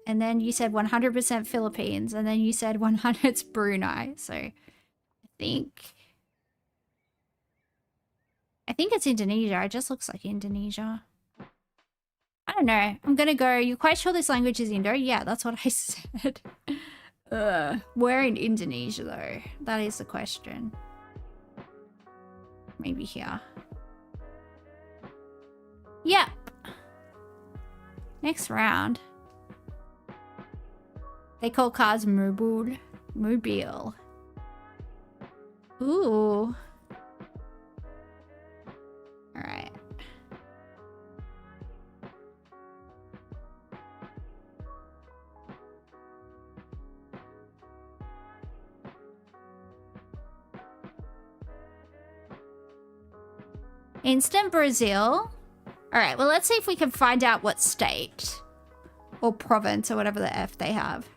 And then you said 100% Philippines. And then you said 100 it's Brunei. So I think it's Indonesia. It just looks like Indonesia. I don't know. I'm gonna go. You quite sure this language is Indo? Yeah, that's what I said. Where in Indonesia though? That is the question. Maybe here. Yep. Next round. They call cars mobile. Mobile. Ooh. Alright. Instant Brazil. Alright, well let's see if we can find out what state. Or province or whatever the F they have.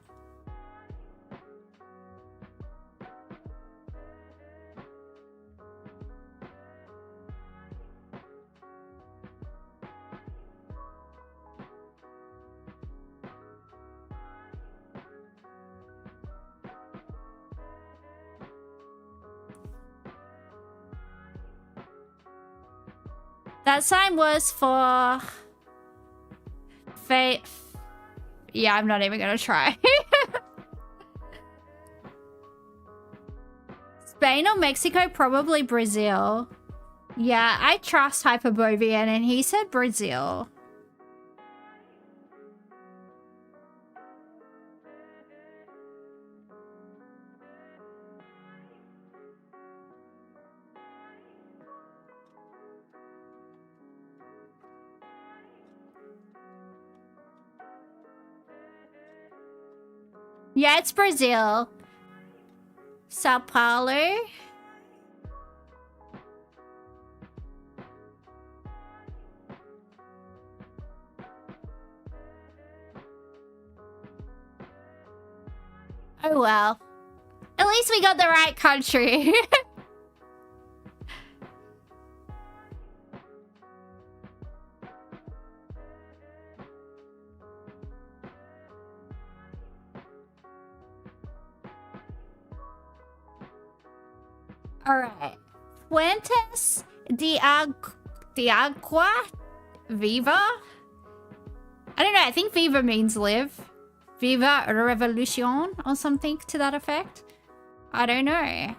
That sign was for... Yeah, I'm not even gonna try. Spain or Mexico? Probably Brazil. Yeah, I trust Hyperbovian and he said Brazil. Yeah, it's Brazil. Sao Paulo. Oh well. At least we got the right country. Alright. Fuentes de Agua Viva? I don't know, I think Viva means live. Viva Revolution or something to that effect. I don't know.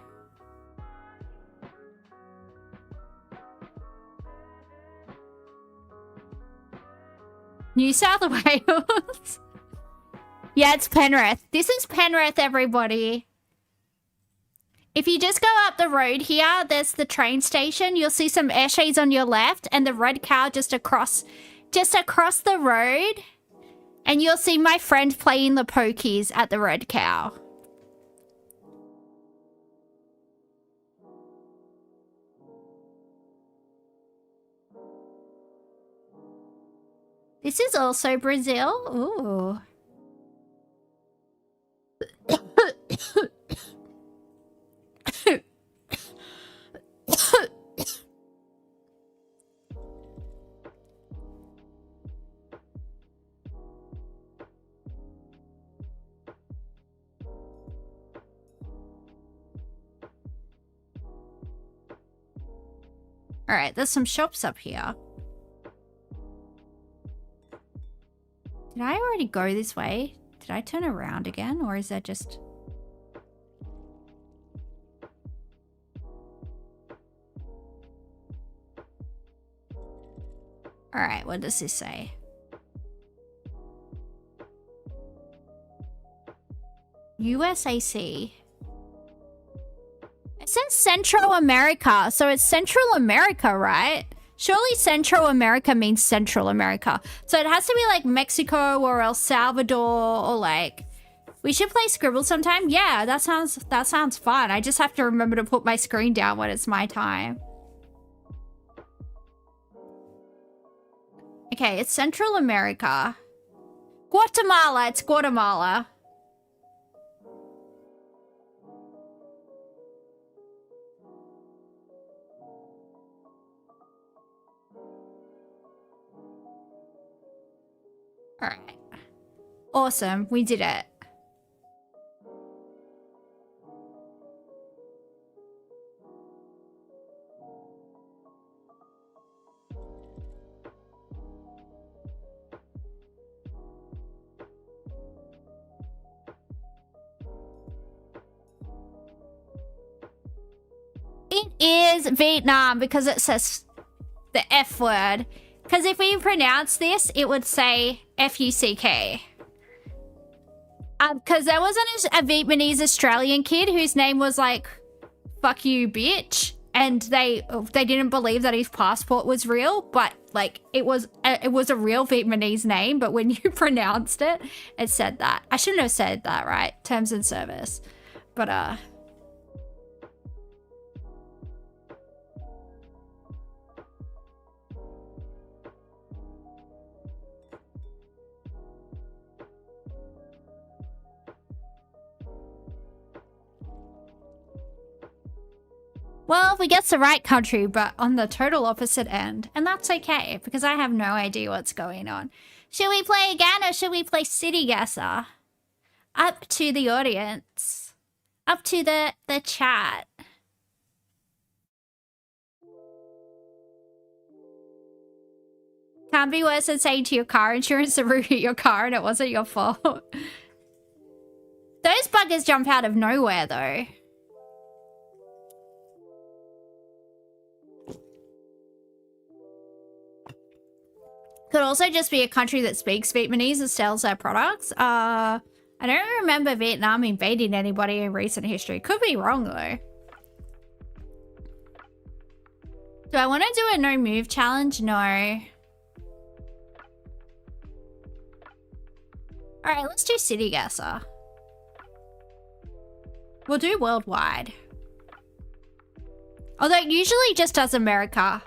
New South Wales. Yeah, it's Penrith. This is Penrith, everybody. If you just go up the road here, there's the train station. You'll see some air shades on your left and the red cow just across the road. And you'll see my friend playing the pokies at the red cow. This is also Brazil. Ooh. All right, there's some shops up here. Did I already go this way? Did I turn around again, or is that just... All right, what does this say? USAC. It says Central America, so it's Central America, right? Surely Central America means Central America. So it has to be like Mexico or El Salvador or like... We should play Scribble sometime? Yeah, that sounds fun. I just have to remember to put my screen down when it's my time. Okay, it's Central America. Guatemala, it's Guatemala. All right. Awesome. We did it. It is Vietnam because it says the F word. Because if we pronounce this, it would say F-U-C-K. Because there wasn't a Vietnamese Australian kid whose name was like, fuck you, bitch. And they didn't believe that his passport was real. But like, it was a real Vietnamese name. But when you pronounced it, it said that. I shouldn't have said that, right? Terms and service. But, well, if we get the right country, but on the total opposite end. And that's okay, because I have no idea what's going on. Should we play again, or should we play City Guessr? Up to the audience. Up to the chat. Can't be worse than saying to your car insurance to root your car and it wasn't your fault. Those buggers jump out of nowhere, though. Could also just be a country that speaks Vietnamese and sells their products. I don't remember Vietnam invading anybody in recent history. Could be wrong, though. Do I want to do a no move challenge? No. Alright, let's do City Guessr. We'll do worldwide. Although it usually just does America.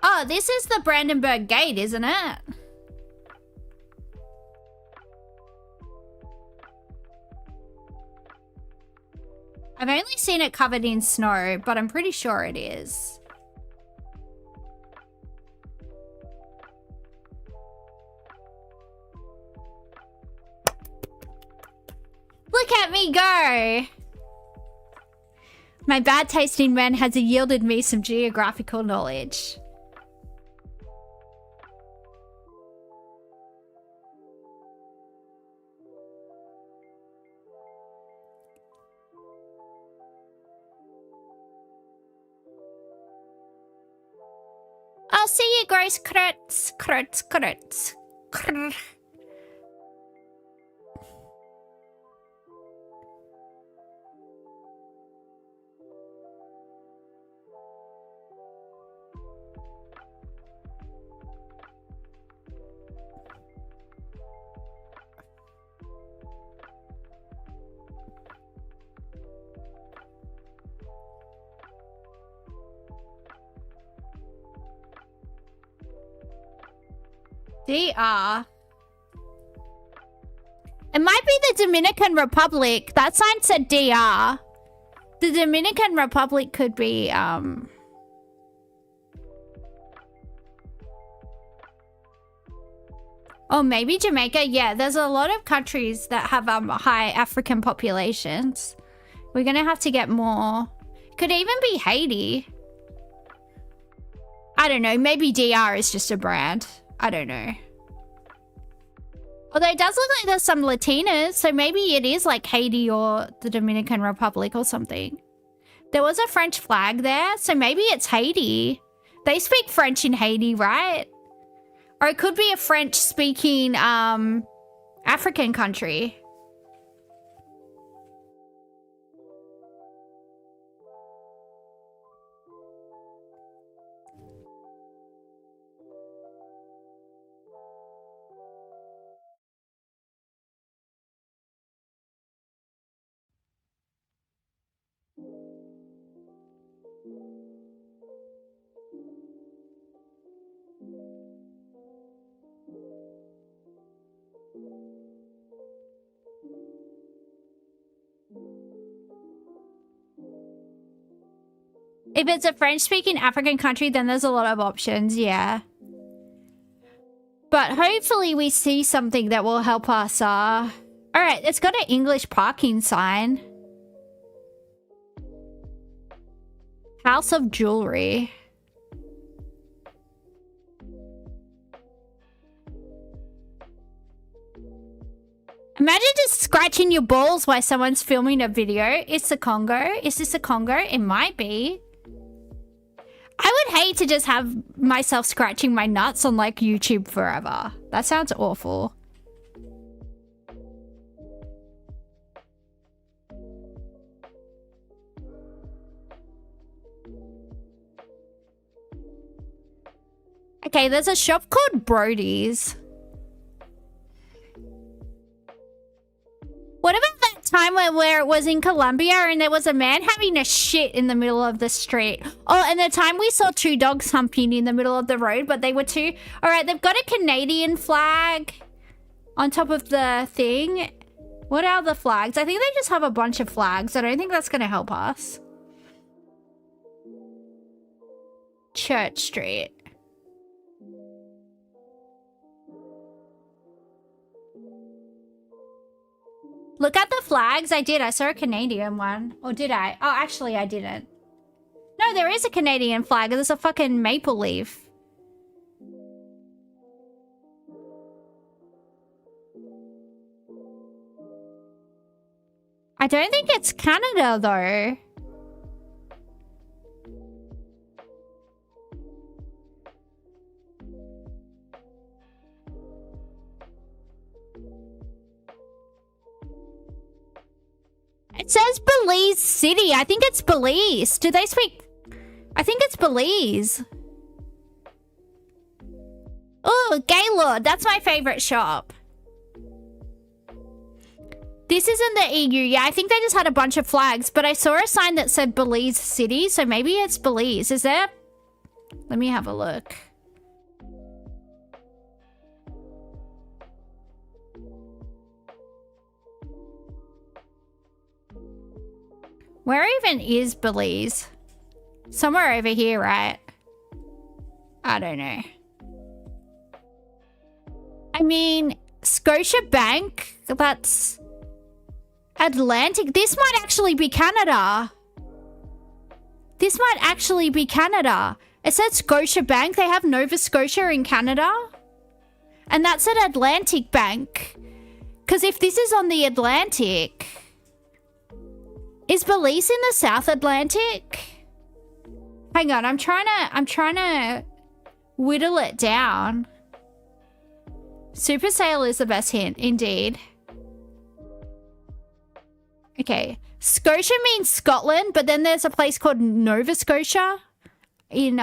Oh, this is the Brandenburg Gate, isn't it? I've only seen it covered in snow, but I'm pretty sure it is. Look at me go! My bad tasting man has yielded me some geographical knowledge. I'll see you guys, crits, crits, crits. Crrr. DR. It might be the Dominican Republic. That sign said DR. The Dominican Republic could be, oh, maybe Jamaica. Yeah, there's a lot of countries that have high African populations. We're gonna have to get more. Could even be Haiti. I don't know. Maybe DR is just a brand. I don't know. Although it does look like there's some Latinas, so maybe it is like Haiti or the Dominican Republic or something. There was a French flag there, so maybe it's Haiti. They speak French in Haiti, right? Or it could be a French-speaking African country. If it's a French-speaking African country, then there's a lot of options, yeah. But hopefully we see something that will help us, Alright, it's got an English parking sign. House of Jewelry. Imagine just scratching your balls while someone's filming a video. It's the Congo. Is this the Congo? It might be. I would hate to just have myself scratching my nuts on like YouTube forever. That sounds awful. Okay, there's a shop called Brody's. What about that time where it was in Colombia and there was a man having a shit in the middle of the street? Oh, and the time we saw two dogs humping in the middle of the road, but they were two... Alright, they've got a Canadian flag on top of the thing. What are the flags? I think they just have a bunch of flags. I don't think that's going to help us. Church Street. Look at the flags. I did. I saw a Canadian one. Or did I? Oh, actually, I didn't. No, there is a Canadian flag. There's a fucking maple leaf. I don't think it's Canada, though. It says Belize City. I think it's Belize. Do they speak... I think it's Belize. Oh, Gaylord. That's my favorite shop. This isn't the EU. Yeah, I think they just had a bunch of flags. But I saw a sign that said Belize City. So maybe it's Belize. Is there... Let me have a look. Where even is Belize? Somewhere over here, right? I don't know. I mean, Scotiabank, that's Atlantic. This might actually be Canada. This might actually be Canada. It said Scotiabank. They have Nova Scotia in Canada. And that's an Atlantic Bank. Because if this is on the Atlantic... Is Belize in the South Atlantic? Hang on, I'm trying to whittle it down. Super Sale is the best hint, indeed. Okay, Scotia means Scotland, but then there's a place called Nova Scotia in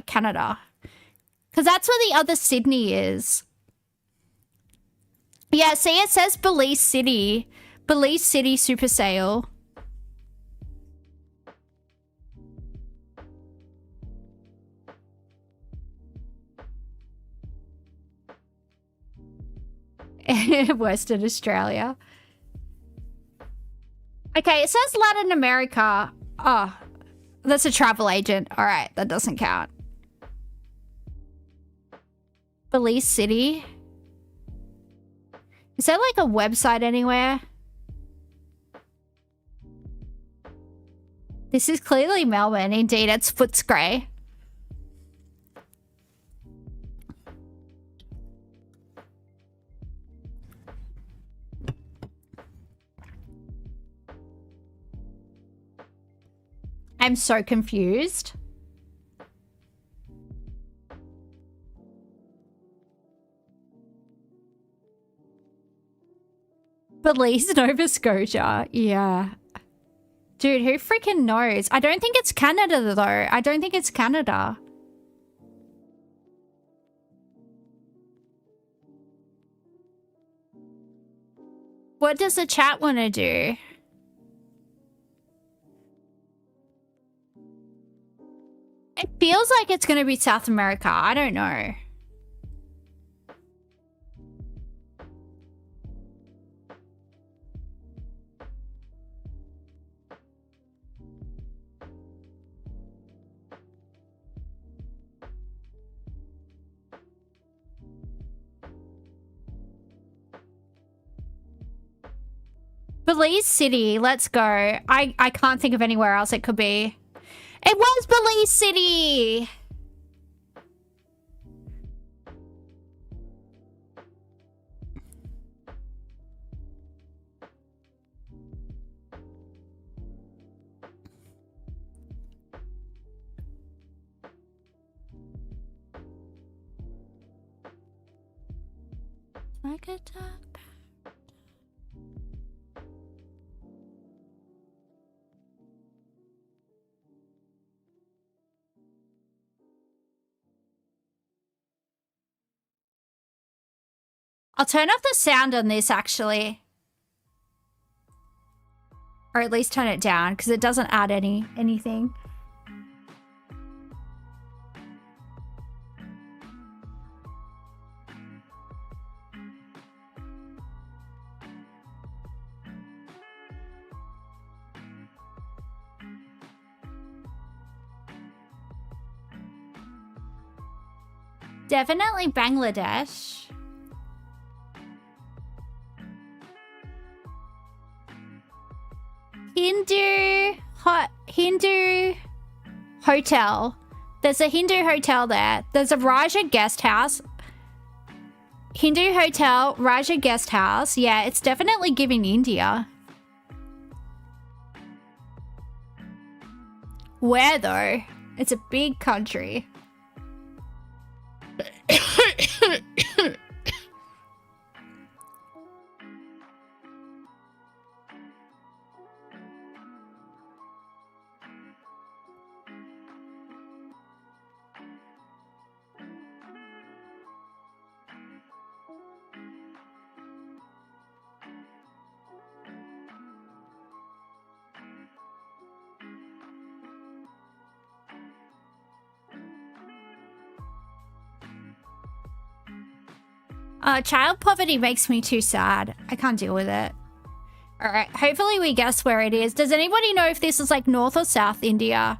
Canada. Because that's where the other Sydney is. Yeah, see, it says Belize City. Belize City Super Sale. Western Australia. Okay, it says Latin America. Oh, that's a travel agent. All right, that doesn't count. Belize City. Is there like a website anywhere? This is clearly Melbourne. Indeed, it's Footscray. I'm so confused. Belize, Nova Scotia. Yeah. Dude, who freaking knows? I don't think it's Canada, though. I don't think it's Canada. What does the chat want to do? It feels like it's going to be South America. I don't know. Belize City, let's go. I can't think of anywhere else it could be. It was Belize City! Like a dog. I'll turn off the sound on this, actually. Or at least turn it down, because it doesn't add anything. Definitely Bangladesh. Hindu hotel. There's a Hindu hotel there. There's a Raja guest house. Hindu hotel, Raja guest house. Yeah, it's definitely giving India. Where though? It's a big country. Child poverty makes me too sad. I can't deal with it. Alright, hopefully we guess where it is. Does anybody know if this is like North or South India?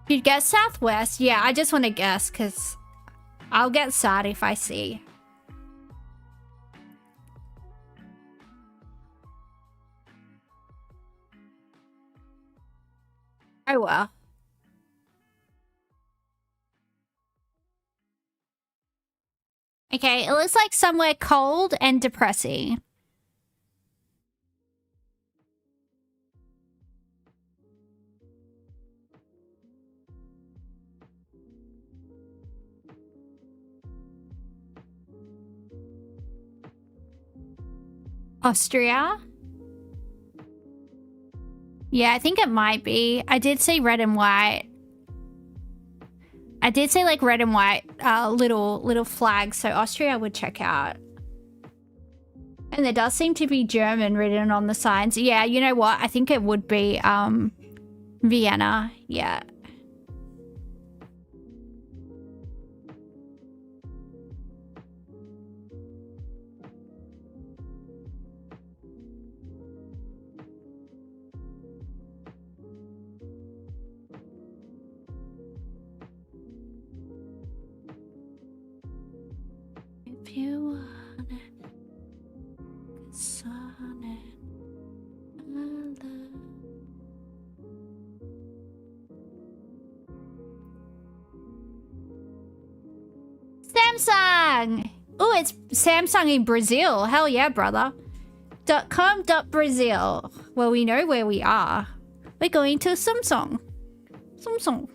You'd guess Southwest? Yeah, I just want to guess because I'll get sad if I see. Oh well. Okay, it looks like somewhere cold and depressing. Austria? Yeah, I think it might be. I did see red and white. I did see like red and white little flags, so Austria would check out. And there does seem to be German written on the signs. Yeah, you know what? I think it would be Vienna. Yeah. If you want it, it's on it. Samsung! Oh, it's Samsung in Brazil. Hell yeah, brother. .com.brazil. Well, we know where we are. We're going to Samsung. Samsung.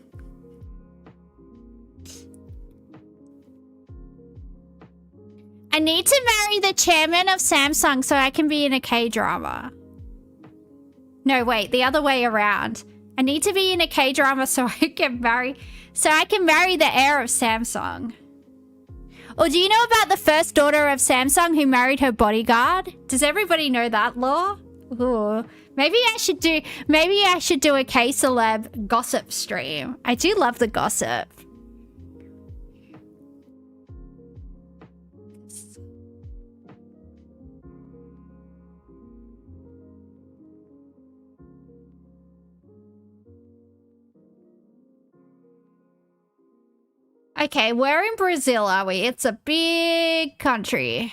I need to marry the chairman of Samsung so I can be in a K-drama. No, wait, the other way around. I need to be in a K-drama so I can marry the heir of Samsung. Or do you know about the first daughter of Samsung who married her bodyguard? Does everybody know that law? Ooh. Maybe I should do a K-celeb gossip stream. I do love the gossip. Okay, where in Brazil are we? It's a big country.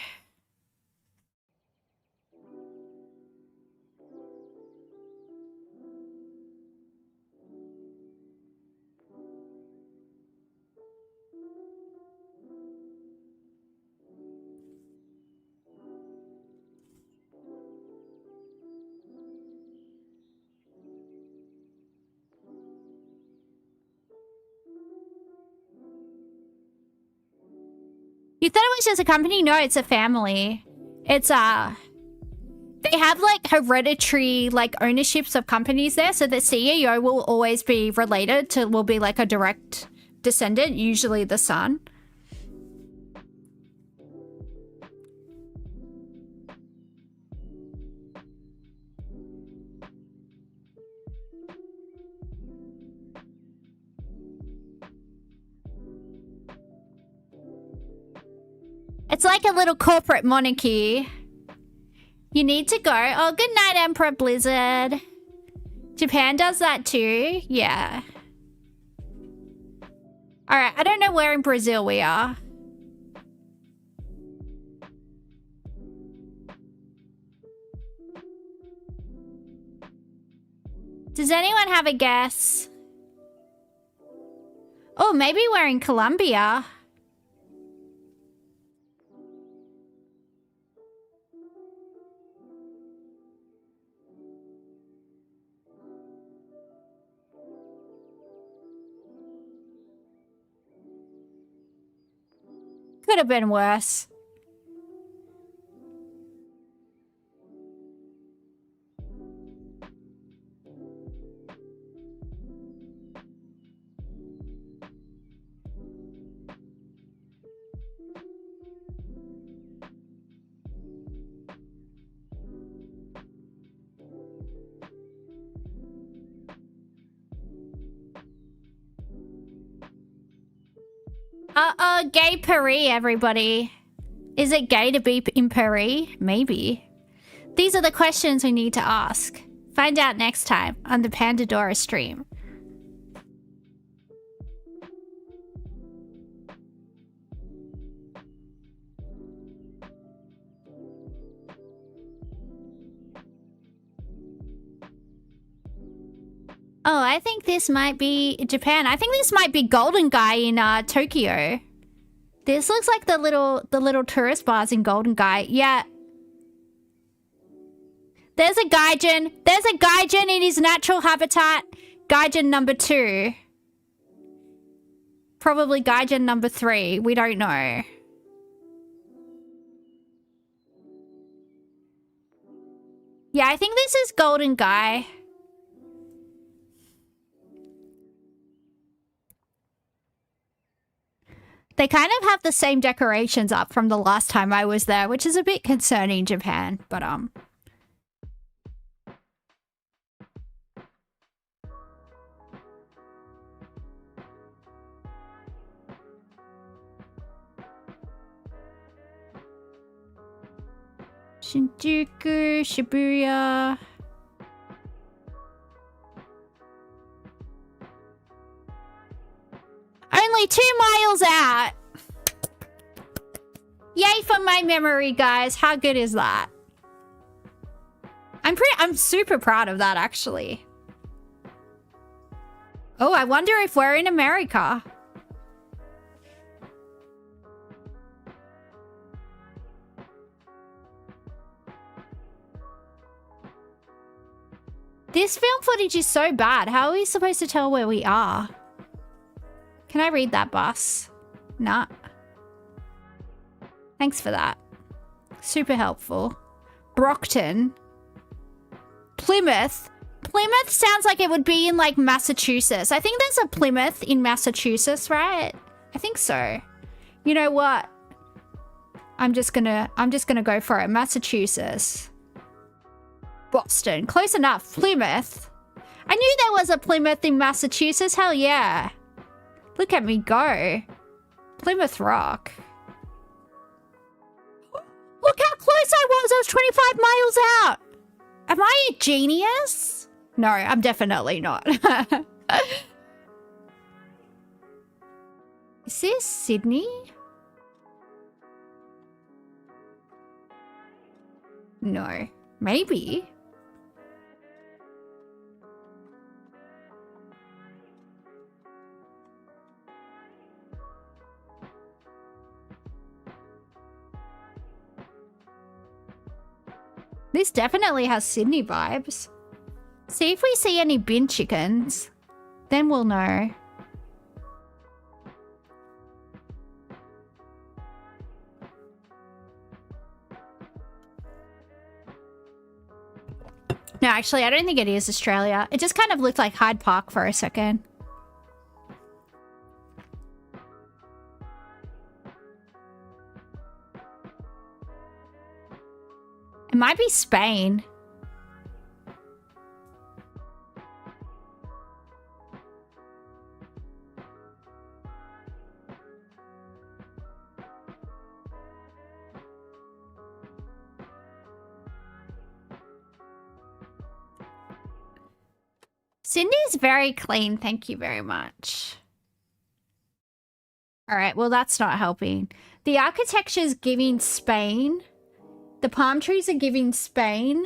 You thought it was just a company? No, it's a family. It's they have like hereditary like ownerships of companies there, so the CEO will always be related to, will be like a direct descendant, usually the son. It's like a little corporate monarchy. You need to go. Oh, good night, Emperor Blizzard. Japan does that too. Yeah. Alright, I don't know where in Brazil we are. Does anyone have a guess? Oh, maybe we're in Colombia. Could have been worse. Gay Paris, everybody. Is it gay to be in Paris? Maybe. These are the questions we need to ask. Find out next time on the Pandadorra stream. Oh, I think this might be Japan. I think this might be Golden Guy in Tokyo. This looks like the little tourist bars in Golden Guy. Yeah. There's a Gaijin. There's a Gaijin in his natural habitat. Gaijin number 2. Probably Gaijin number 3. We don't know. Yeah, I think this is Golden Guy. They kind of have the same decorations up from the last time I was there, which is a bit concerning, Japan, but Shinjuku, Shibuya. Only 2 miles out. Yay for my memory, guys. How good is that? I'm super proud of that, actually. Oh, I wonder if we're in America. This film footage is so bad. How are we supposed to tell where we are? Can I read that, bus? Nah. Thanks for that. Super helpful. Brockton. Plymouth. Plymouth sounds like it would be in like Massachusetts. I think there's a Plymouth in Massachusetts, right? I think so. You know what? I'm just gonna go for it. Massachusetts. Boston. Close enough. Plymouth. I knew there was a Plymouth in Massachusetts. Hell yeah. Look at me go. Plymouth Rock. Look how close I was. I was 25 miles out. Am I a genius? No, I'm definitely not. Is this Sydney? No. Maybe. This definitely has Sydney vibes. See if we see any bin chickens. Then we'll know. No, actually, I don't think it is Australia. It just kind of looked like Hyde Park for a second. It might be Spain. Cindy's very clean. Thank you very much. All right. Well, that's not helping. The architecture's giving Spain. The palm trees are giving Spain.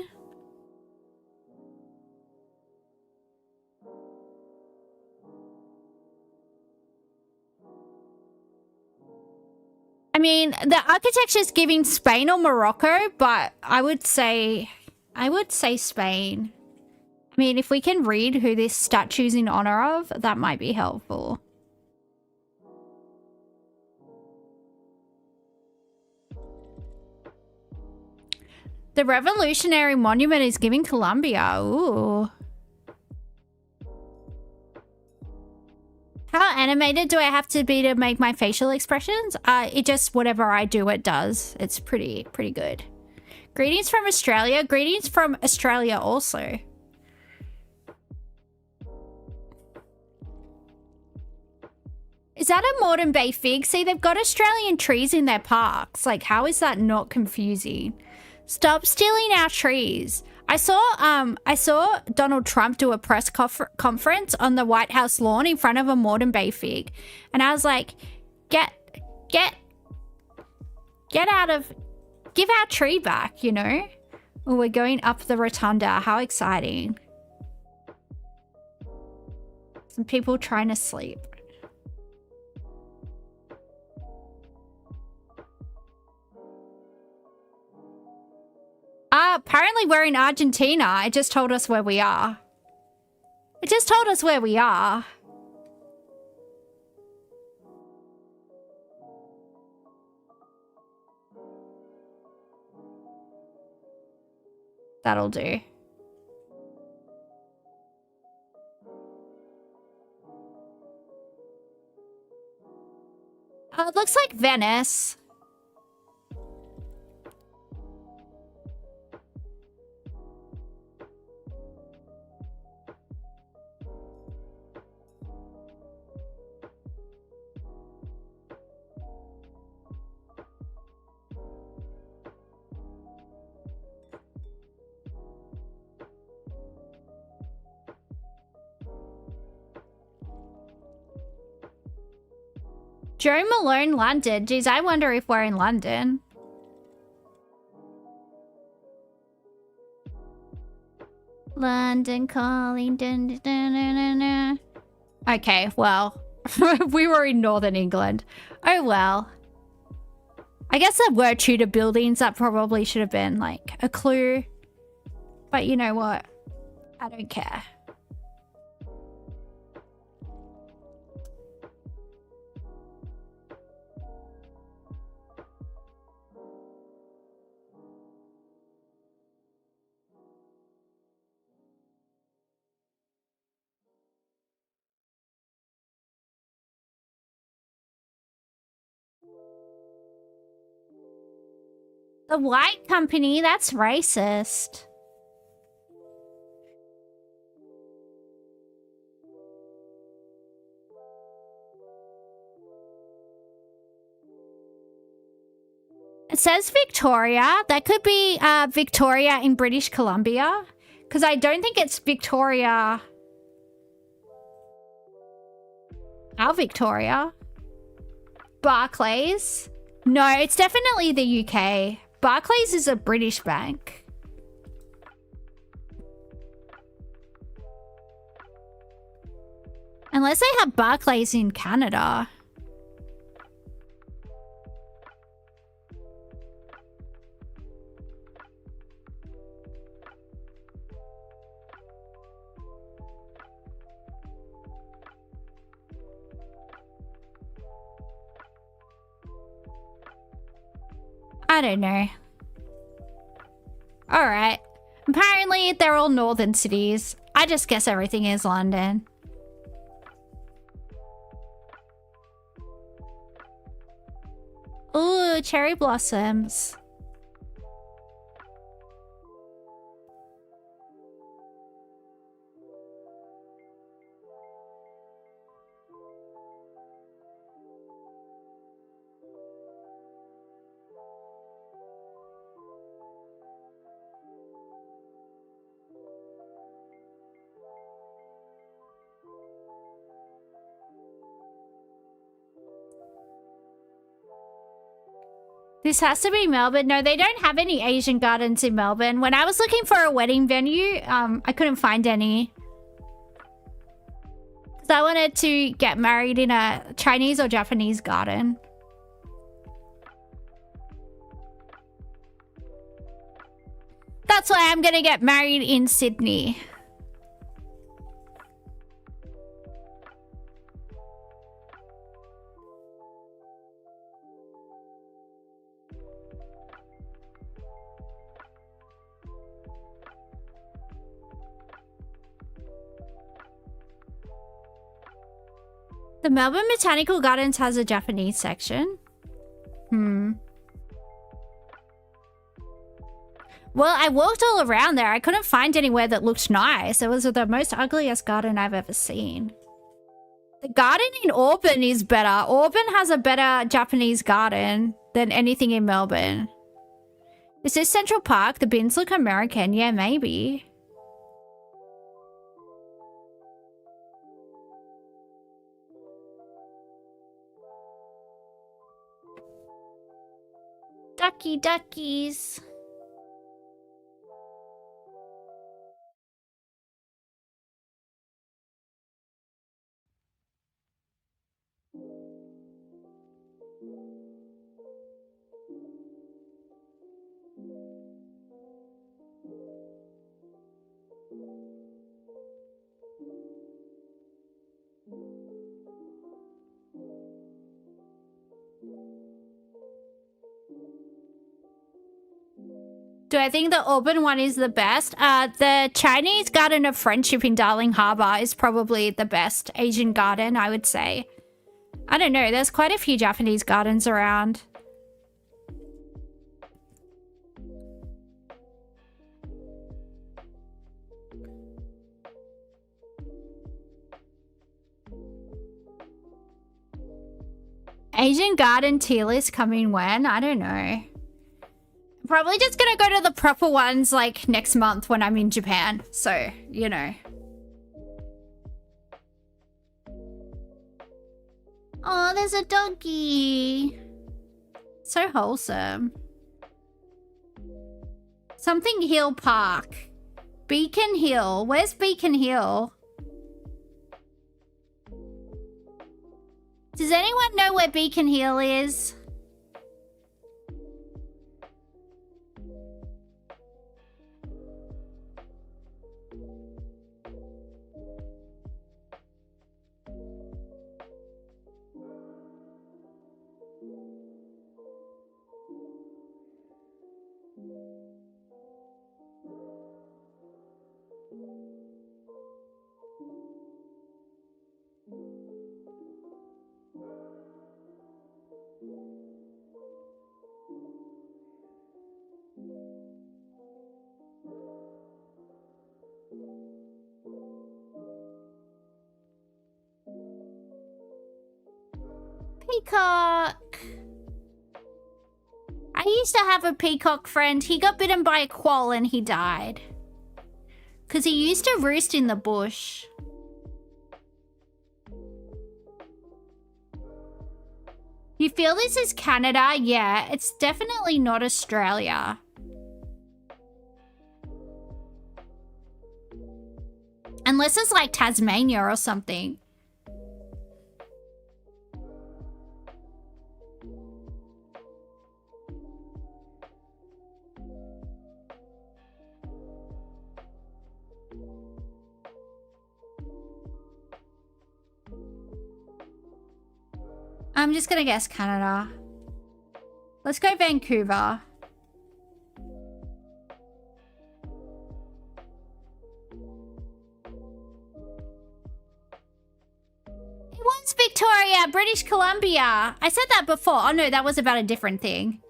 I mean, the architecture's giving Spain or Morocco, but I would say Spain. I mean, if we can read who this statue's in honor of, that might be helpful. The Revolutionary Monument is giving Colombia. Ooh. How animated do I have to be to make my facial expressions? It just, whatever I do, it does. It's pretty good. Greetings from Australia. Greetings from Australia also. Is that a Moreton Bay fig? See, they've got Australian trees in their parks. Like, how is that not confusing? Stop stealing our trees. I saw Donald Trump do a press conference on the White House lawn in front of a Moreton Bay fig. And I was like, get out of, give our tree back, you know? Oh, we're going up the rotunda. How exciting. Some people trying to sleep. Apparently we're in Argentina. It just told us where we are. It just told us where we are. That'll do. It looks like Venice. Joe Malone, London. Geez, I wonder if we're in London. London calling. Dun, dun, dun, dun, dun. Okay, well, we were in Northern England. Oh well. I guess there were Tudor buildings. That probably should have been like a clue. But you know what? I don't care. The white company, that's racist. It says Victoria. That could be Victoria in British Columbia. Because I don't think it's Victoria. Our Victoria. Barclays. No, it's definitely the UK. Barclays is a British bank. Unless they have Barclays in Canada. I don't know. Alright. Apparently, they're all northern cities. I just guess everything is London. Ooh, cherry blossoms. This has to be Melbourne. No, they don't have any Asian gardens in Melbourne. When I was looking for a wedding venue, I couldn't find any. Because I wanted to get married in a Chinese or Japanese garden. That's why I'm going to get married in Sydney. The Melbourne Botanical Gardens has a Japanese section. Well, I walked all around there. I couldn't find anywhere that looked nice. It was the most ugliest garden I've ever seen. The garden in Auburn is better. Auburn has a better Japanese garden than anything in Melbourne. Is this Central Park? The bins look American. Yeah, maybe. Ducky duckies. Do I think the Auburn one is the best? The Chinese Garden of Friendship in Darling Harbour is probably the best Asian garden, I would say. I don't know, there's quite a few Japanese gardens around. Asian garden tier list coming when? I don't know. Probably just gonna go to the proper ones like next month when I'm in Japan. So, you know. Oh, there's a doggy. So wholesome. Something Hill Park. Beacon Hill. Where's Beacon Hill? Does anyone know where Beacon Hill is? peacock. I used to have a peacock friend. He got bitten by a quoll and he died. Because he used to roost in the bush. You feel this is Canada? Yeah, it's definitely not Australia. Unless it's like Tasmania or something. I'm just gonna guess Canada. Let's go Vancouver. It was Victoria, British Columbia. I said that before. Oh no, that was about a different thing.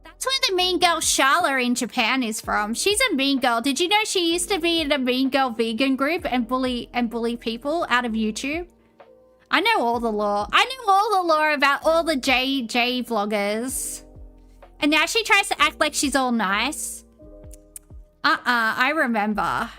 That's where the mean girl Charla in Japan is from. She's a mean girl. Did you know she used to be in a mean girl vegan group and bully people out of YouTube? I know all the lore. I know all the lore about all the J vloggers. And now she tries to act like she's all nice. I remember.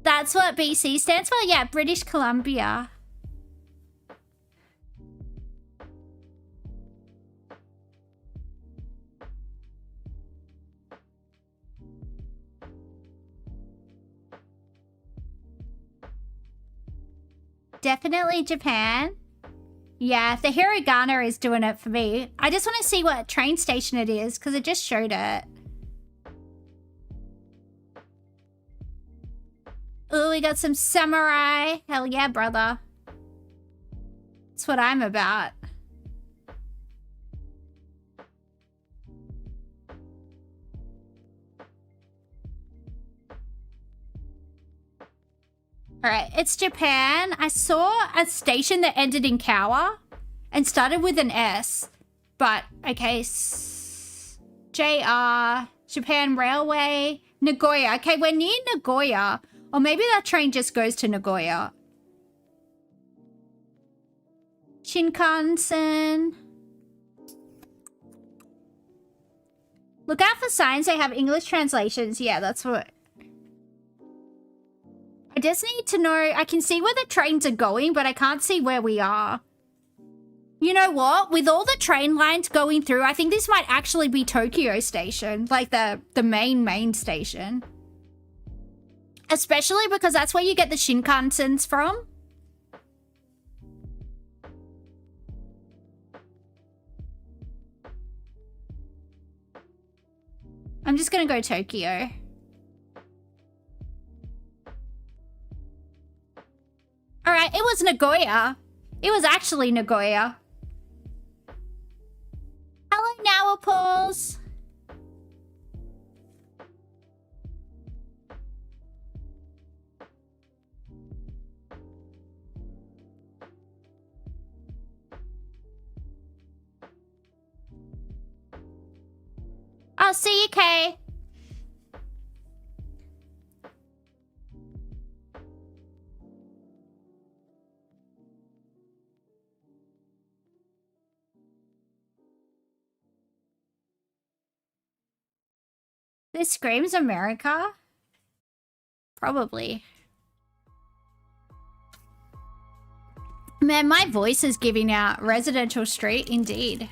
That's what BC stands for? Yeah, British Columbia. Definitely Japan. Yeah, the hiragana is doing it for me. I just want to see what train station it is because it just showed it. Oh, we got some samurai. Hell yeah, brother. That's what I'm about. Alright, it's Japan. I saw a station that ended in Kawa and started with an S. But, okay, JR, Japan Railway, Nagoya. Okay, we're near Nagoya. Or maybe that train just goes to Nagoya. Shinkansen. Look out for signs. They have English translations. Yeah, that's what... I just need to know... I can see where the trains are going, but I can't see where we are. You know what? With all the train lines going through, I think this might actually be Tokyo Station. Like the main station. Especially because that's where you get the Shinkansens from. I'm just gonna go Tokyo. Alright, it was Nagoya. It was actually Nagoya. Hello, Nawapals. I'll see you, Kay. This screams America? Probably. Man, my voice is giving out. Residential street, indeed.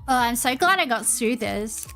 Oh, I'm so glad I got soothers.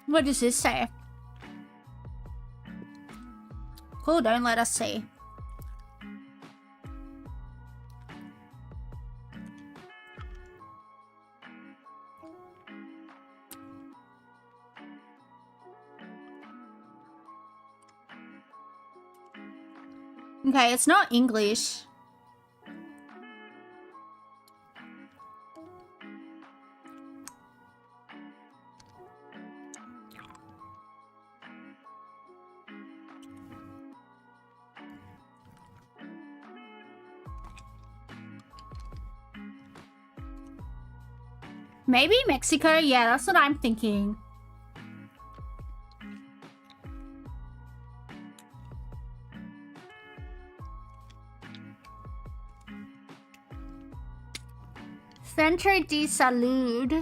What does this say? careful. Don't let us see. Okay, it's not English. Maybe Mexico? Yeah, that's what I'm thinking. Centro de Salud.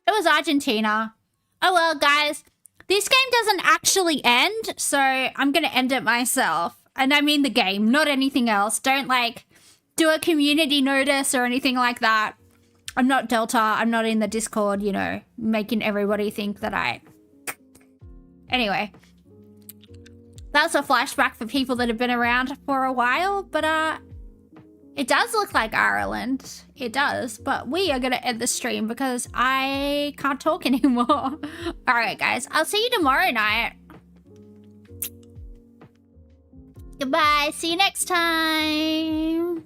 It was Argentina. Oh well, guys. This game doesn't actually end, so I'm gonna end it myself. And I mean the game, not anything else. Don't, like, do a community notice or anything like that. I'm not Delta. I'm not in the Discord, you know, making everybody think that I... Anyway. That's a flashback for people that have been around for a while, but, it does look like Ireland. It does, but we are going to end the stream because I can't talk anymore. All right, guys. I'll see you tomorrow night. Goodbye. See you next time.